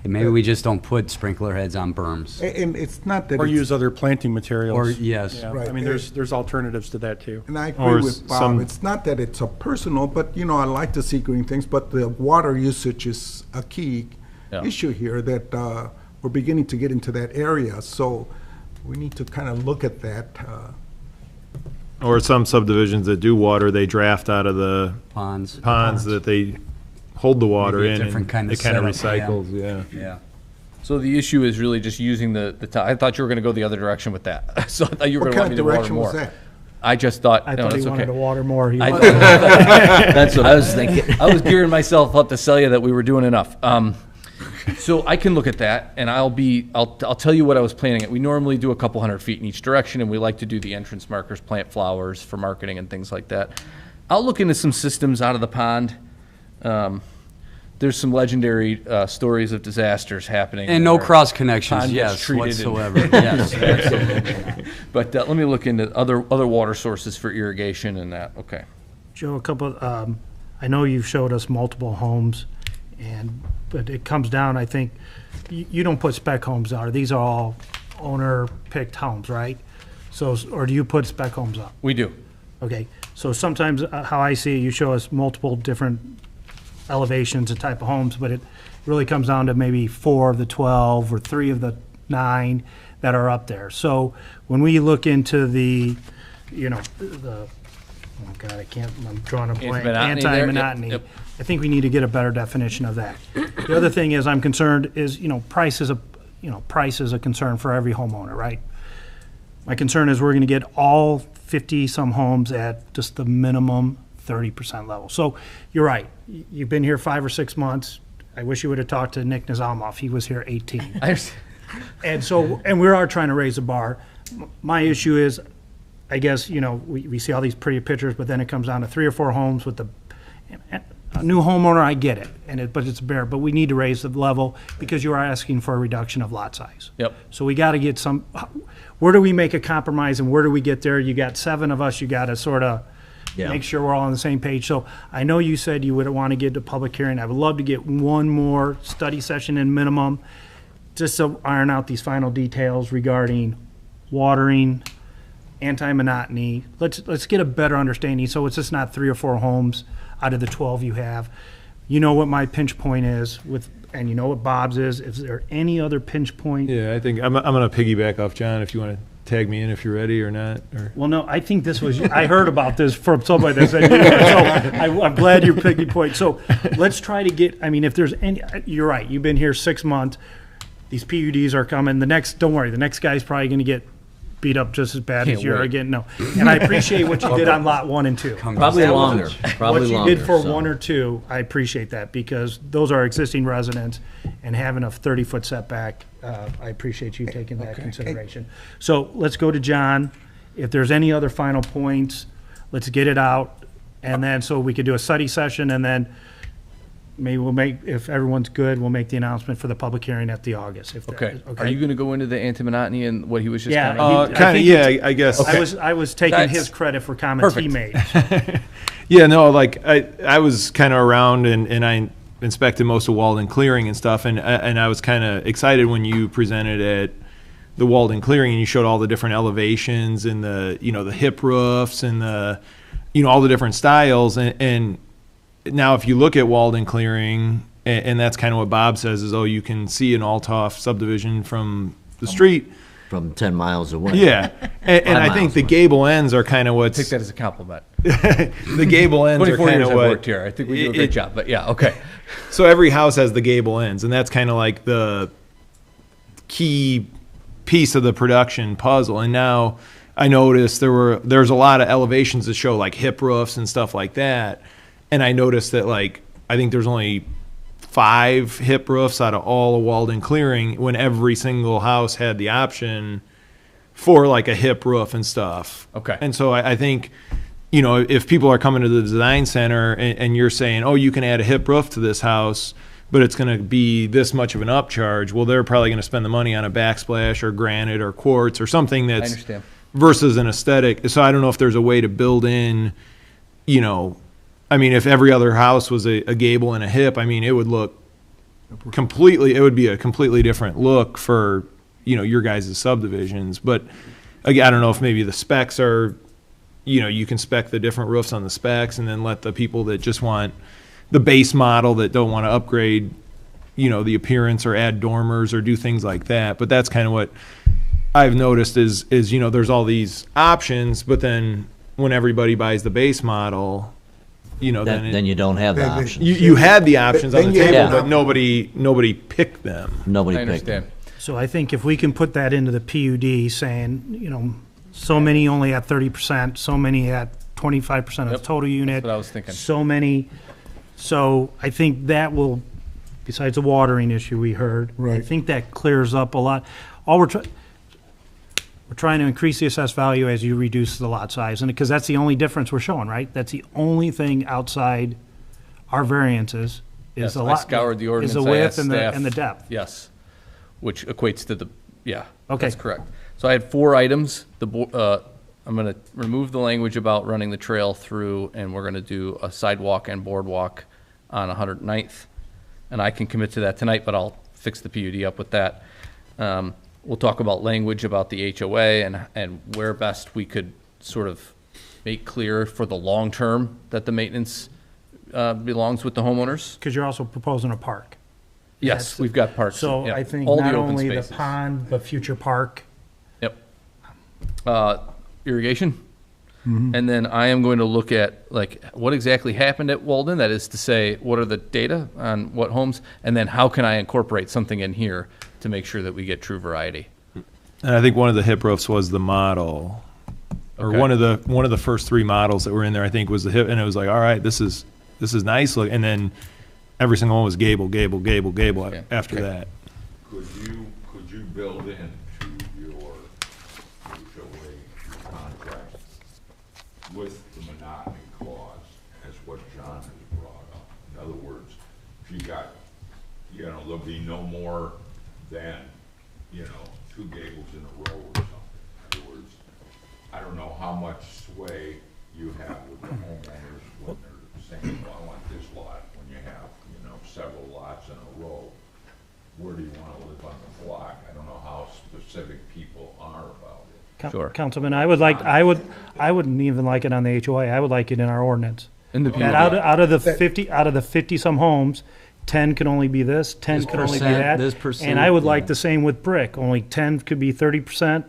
maybe we just don't put sprinkler heads on berms. And it's not that Or it's- use other planting materials. Or, yes. Yeah, Right. I mean, there's alternatives to that, too. And I Or agree with Bob, some- it's not that it's a personal, but, I like to see green things, but the water usage is a key Yeah. issue here, that we're beginning to get into that area, so we need to kind of look at that. Or some subdivisions that do water, they draft out of the Ponds. ponds that they hold the water Maybe a in, different and kind of it kind of setup, yeah. recycles, yeah. Yeah. So the issue is really just using the I thought you were going to go the other direction with that. So I thought you were What going to want kind me of to water direction was more. that? I just thought, I no, thought he that's wanted okay. to water more. He I- wanted- That's what I was thinking. I was gearing myself up to sell you that we were doing enough. So I can look at that, and I'll tell you what I was planning it. We normally do a couple 100 feet in each direction, and we like to do the entrance markers, plant flowers for marketing and things like that. I'll look into some systems out of the pond. There's some legendary stories of disasters happening. And no where cross connections, pond gets yes, treated and- whatsoever. Yes, absolutely. But let me look into other water sources for irrigation and that. Okay. Joe, I know you've showed us multiple homes, but it comes down, I think, you don't put spec homes out. These are all owner-picked homes, right? So, or do you put spec homes up? We do. Okay, So sometimes, how I see it, you show us multiple different elevations and type of homes, but it really comes down to maybe 4 of the 12 or 3 of the 9 that are up there. So when we look into the, oh God, I'm drawing a blank. Anti-monotony there? Yep, Anti-monotony. yep. I think we need to get a better definition of that. The other thing is, I'm concerned is, price is a concern for every homeowner, right? My concern is we're gonna get all 50-some homes at just the minimum 30% level. So you're right. You've been here 5 or 6 months. I wish you would have talked to Nick Nazalmoff. He was here 18. And we are trying to raise the bar. My issue is, I guess, we see all these pretty pictures, but then it comes down to 3 or 4 homes with a new homeowner. I get it, but it's bare. But we need to raise the level because you are asking for a reduction of lot size. Yep. So we got to get some. Where do we make a compromise, and where do we get there? You got 7 of us. You got to sort of make sure we're all on the same page. So I know you said you would want to get to public hearing. I would love to get one more study session in minimum, just to iron out these final details regarding watering, anti-monotony. Let's get a better understanding, so it's just not 3 or 4 homes out of the 12 you have. You know what my pinch point is and you know what Bob's is. Is there any other pinch point? Yeah, I think I'm going to piggyback off John if you want to tag me in if you're ready or not. Or. Well, no, I think this was, I heard about this from somebody that said, so I'm glad you're picking point. So let's try to get, if there's any, you're right, you've been here 6 months. These PUDs are coming. Don't worry, the next guy's probably going to get beat up just as bad as you're again. No, and I appreciate what you did on lot 1 and 2. Probably longer. What you did for 1 or 2, I appreciate that because those are existing residents, and having a 30-foot setback, I appreciate you taking that consideration. So let's go to John. If there's any other final points, let's get it out, and then so we could do a study session, and then maybe if everyone's good, we'll make the announcement for the public hearing at the August. Okay. Are you going to go into the anti-monotony and what he was just I guess. Okay. I was taking his credit for comments he made. Yeah, no, I was kind of around and I inspected most of Walden Clearing and stuff, and I was kind of excited when you presented at the Walden Clearing and you showed all the different elevations and the hip roofs and all the different styles and now, if you look at Walden Clearing, and that's kind of what Bob says, is, you can see an Althoff subdivision from the street. From 10 miles away. Yeah. And I think the gable ends are kind of what's... Take that as a compliment. The gable ends are kind of what... 24 years I've worked here. I think we do a great job, but yeah, okay. So every house has the gable ends, and that's kind of like the key piece of the production puzzle. And now I noticed there's a lot of elevations that show like hip roofs and stuff like that. And I noticed that, I think there's only 5 hip roofs out of all of Walden Clearing when every single house had the option for, a hip roof and stuff. Okay. And so I think, if people are coming to the design center and you're saying, you can add a hip roof to this house, but it's going to be this much of an upcharge, well, they're probably going to spend the money on a backsplash or granite or quartz or something that's... I understand. Versus an aesthetic. So I don't know if there's a way to build in, if every other house was a gable and a hip, it would look it would be a completely different look for, your guys' subdivisions. But again, I don't know if maybe the specs are, you can spec the different roofs on the specs and then let the people that just want the base model that don't want to upgrade, the appearance or add dormers or do things like that. But that's kind of what I've noticed is, there's all these options, but then when everybody buys the base model, then you don't have the options. You had the options on the table, Yeah. but nobody picked them. Nobody I picked understand. it. So I think if we can put that into the PUD saying, so many only at 30%, so many at 25% of the total unit. That's what I was thinking. So many. So I think that will, besides the watering issue we heard, I Right. think that clears up a lot. We're trying to increase the assessed value as you reduce the lot size, and because that's the only difference we're showing, right? That's the only thing outside our variances is Yes, the I lot. scoured the ordinance. Is the I width asked and staff. the depth. Yes, which equates to Okay. That's correct. So I had 4 items. I'm going to remove the language about running the trail through, and we're going to do a sidewalk and boardwalk on 109th. And I can commit to that tonight, but I'll fix the PUD up with that. We'll talk about language about the HOA and where best we could sort of make clear for the long term that the maintenance belongs with the homeowners. Because you're also proposing a park. Yes, we've got parks. So yeah, I think all not the open only the spaces. pond, but future park. Yep. Irrigation. And then I am going to look at like what exactly happened at Walden. That is to say, what are the data on what homes, and then how can I incorporate something in here to make sure that we get true variety. And I think one of the hip roofs was the model, or Okay. one of the first 3 models that were in there. I think was the hip, and it was like, all right, this is nice look. And then every single one was gable Yeah. after that. Could you build into your HOA contract with the monotony clause as what John has brought up? In other words, if you got, there'll be no more than, 2 gables in a row or something. In other words, I don't know how much sway you have with the homeowners when they're saying, well, I want this lot, when you have, several lots in a row. Where do you want to live on the block? I don't know how specific people are about it. Sure. Councilman, I wouldn't even like it on the HOA. I would like it in our ordinance. In the That out of the 50 some homes, 10 can only be this, 10 can only be that. This percent, And I would like yeah. the same with brick. Only 10 could be 30%.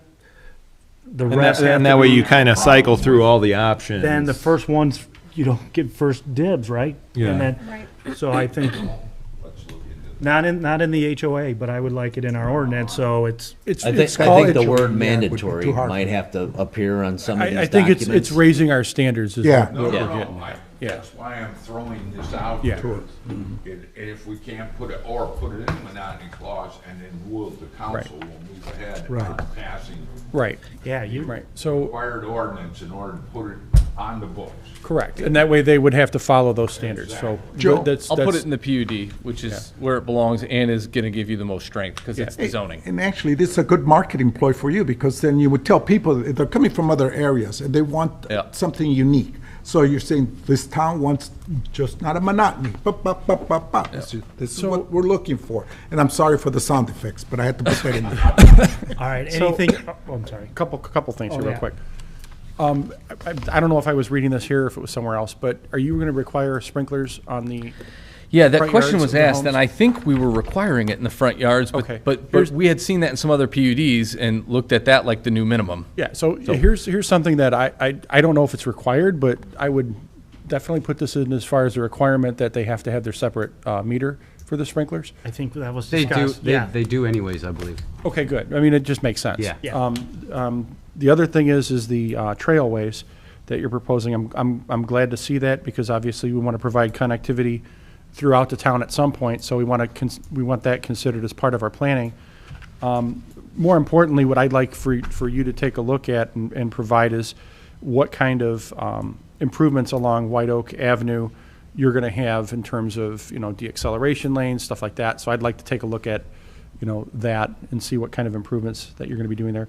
The And rest have and to that way be- you kind of cycle through all the options. Then the first ones, you don't get first dibs, right? Yeah. And then, so I think, not in the HOA, but I would like it in our ordinance, so it's, I think the word mandatory might have to appear on some of these I think documents. it's raising our standards is Yeah. what we're No, getting. Yeah. that's why I'm throwing this out Yeah. there. And if we can't put it in the monotony clause, and then the council will move ahead on passing Right, yeah, you, right. So, required ordinance in order to put it on the books. correct. And that way they would have to follow those standards, so. Joe. that's- I'll put that's- it in the PUD, which is where it belongs and is going to give you the most strength because it's the zoning. And actually, this is a good marketing ploy for you, because then you would tell people, they're coming from other areas, and they want Yeah. something unique. So you're saying this town wants just not a monotony. Bop, bop, bop, bop, bop. This is what we're looking for. And I'm sorry for the sound effects, but I had to put that in there. all right, So- anything, oh, I'm sorry. Couple things here Oh, real yeah. quick. I don't know if I was reading this here or if it was somewhere else, but are you going to require sprinklers on the, Yeah, that front question yards was of the asked, homes? and I think we were requiring it in the front yards, Okay. but Here's- we had seen that in some other PUDs and looked at that like the new minimum. yeah, so here's something that I don't know if it's required, but I would definitely put this in as far as a requirement that they have to have their separate meter for the sprinklers. I think that was They do, discussed, yeah. they do anyways, I believe. Okay, good. I mean, it just makes sense. Yeah. Yeah. The other thing is the trailways that you're proposing. I'm glad to see that, because obviously we want to provide connectivity throughout the town at some point, so we want that considered as part of our planning. More importantly, what I'd like for you to take a look at and provide is what kind of improvements along White Oak Avenue you're going to have in terms of, deacceleration lanes, stuff like that. So I'd like to take a look at, that and see what kind of improvements that you're going to be doing there.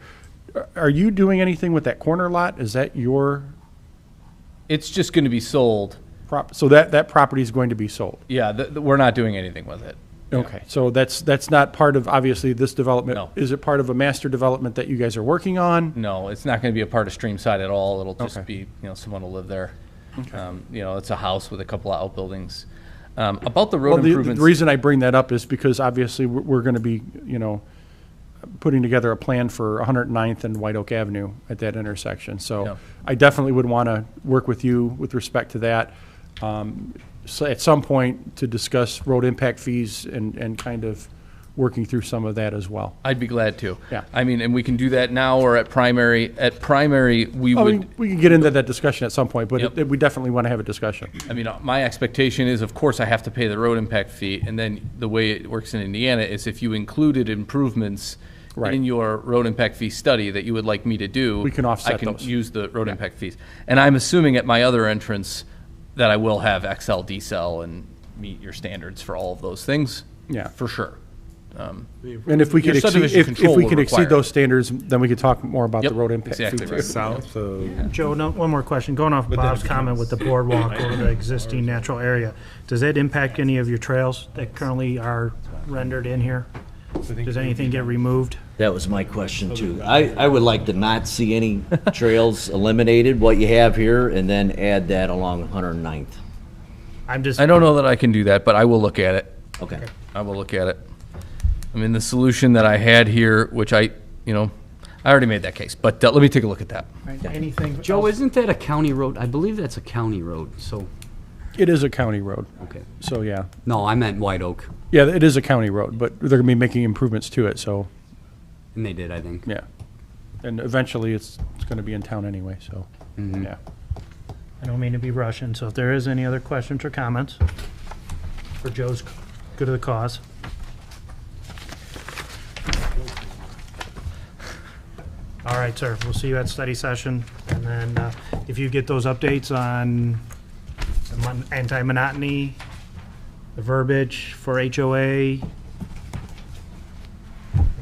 Are you doing anything with that corner lot? Is that your It's just going to be sold. so that property is going to be sold? Yeah, we're not doing anything with it. Okay, so that's not part of, obviously, this development? No. Is it part of a master development that you guys are working on? No, it's not going to be a part of Streamside at all. It'll just Okay. be, someone will live there. It's a house with a couple of outbuildings. About the road Well, the improvements. reason I bring that up is because obviously we're going to be, putting together a plan for 109th and White Oak Avenue at that intersection. Yeah. So I definitely would want to work with you with respect to that. So at some point to discuss road impact fees and kind of working through some of that as well. I'd be glad to. Yeah. I mean, and we can do that now or at primary. At primary, we I would. mean, we can get into that discussion at some point, but Yep. we definitely want to have a discussion. I mean, my expectation is, of course, I have to pay the road impact fee, and then the way it works in Indiana is if you included improvements Right. in your road impact fee study that you would like me to do, We can offset I can those. use the road impact fees. And I'm assuming at my other entrance that I will have XL, decel, and meet your standards for all of those things. Yeah. For sure. And if we Your could exceed, subdivision if control we will could exceed require those standards, then we could talk more about the Yep, road impact fee. exactly too. right. South of. Joe, one more question. Going off Bob's comment with the boardwalk over the existing natural area, does that impact any of your trails that currently are rendered in here? Does anything get removed? That was my question too. I would like to not see any trails eliminated, what you have here, and then add that along 109th. I'm just. I don't know that I can do that, but I will look at it. Okay. I will look at it. I mean, the solution that I had here, which I already made that case, but let me take a look at that. Right, anything? Joe, else? isn't that a county road? I believe that's a county road, so, It is a county road, okay. so yeah. No, I meant White Oak, Yeah, it is a county road, but they're gonna be making improvements to it, so, and they did, I think. yeah. And eventually, it's gonna be in town anyway, so, Mhm. yeah. I don't mean to be rushing, so if there is any other questions or comments for Joe's good of the cause. All right, sir, we'll see you at study session, and then if you get those updates on the anti-monotony, the verbiage for HOA.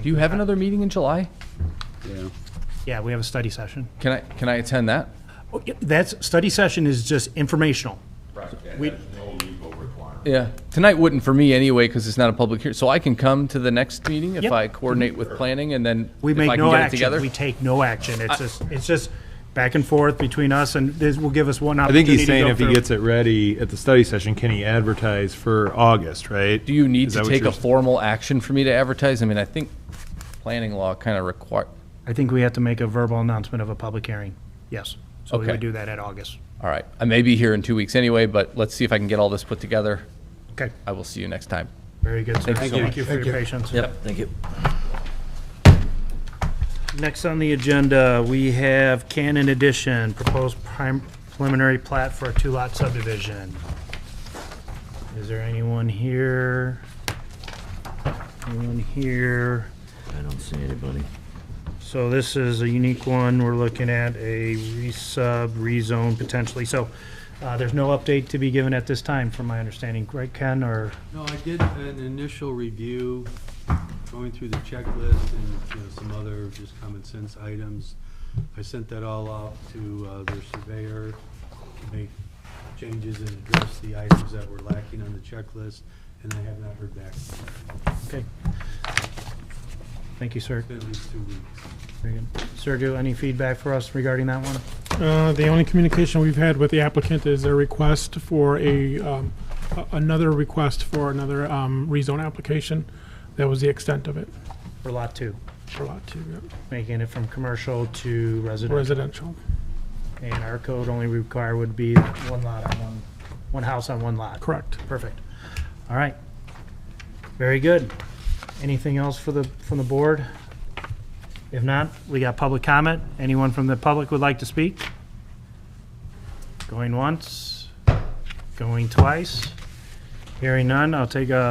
Do you have another meeting in July? Yeah. Yeah, we have a study session. Can I attend that? Oh, yeah, that's, study session is just informational. Right, and We- there's no legal requirement. Yeah, tonight wouldn't for me anyway, because it's not a public hearing, so I can come to the next meeting if Yep. I coordinate with planning, and then We if I make can no get it action. together. We take no action. It's just back and forth between us, and this will give us one I opportunity think he's saying to go if he through. gets it ready at the study session, can he advertise for August, right? Do you need Is to that what take you're a formal action for me to advertise? I mean, I think planning law kind of require, I think we have to make a verbal announcement of a public hearing. Yes. So we Okay. would do that at August. all right, I may be here in 2 weeks anyway, but let's see if I can get all this put together. Okay. I will see you next time. Very good, sir. Thank you so Thank you for your patience. Yep, thank you. Next on the agenda, we have Cannon Edition, proposed preliminary plat for a two-lot subdivision. Is there anyone here? Anyone here? I don't see anybody. So this is a unique one. We're looking at a resub, rezone potentially. So there's no update to be given at this time, from my understanding. Right, Ken, or? No, I did an initial review, going through the checklist and some other just common sense items. I sent that all out to their surveyor to make changes and address the items that were lacking on the checklist, and I have not heard back. Okay. Thank you, sir. It's been at least 2 weeks. Very good. Sergio, any feedback for us regarding that one? The only communication we've had with the applicant is a request for another rezone application. That was the extent of it For lot two, for lot 2, yeah. making it from commercial to residential. Residential. And our code only require would be one lot on one house on one lot. Correct. Perfect. All right. Very good. Anything else from the board? If not, we got public comment. Anyone from the public would like to speak? Going once, going twice. Hearing none, I'll take a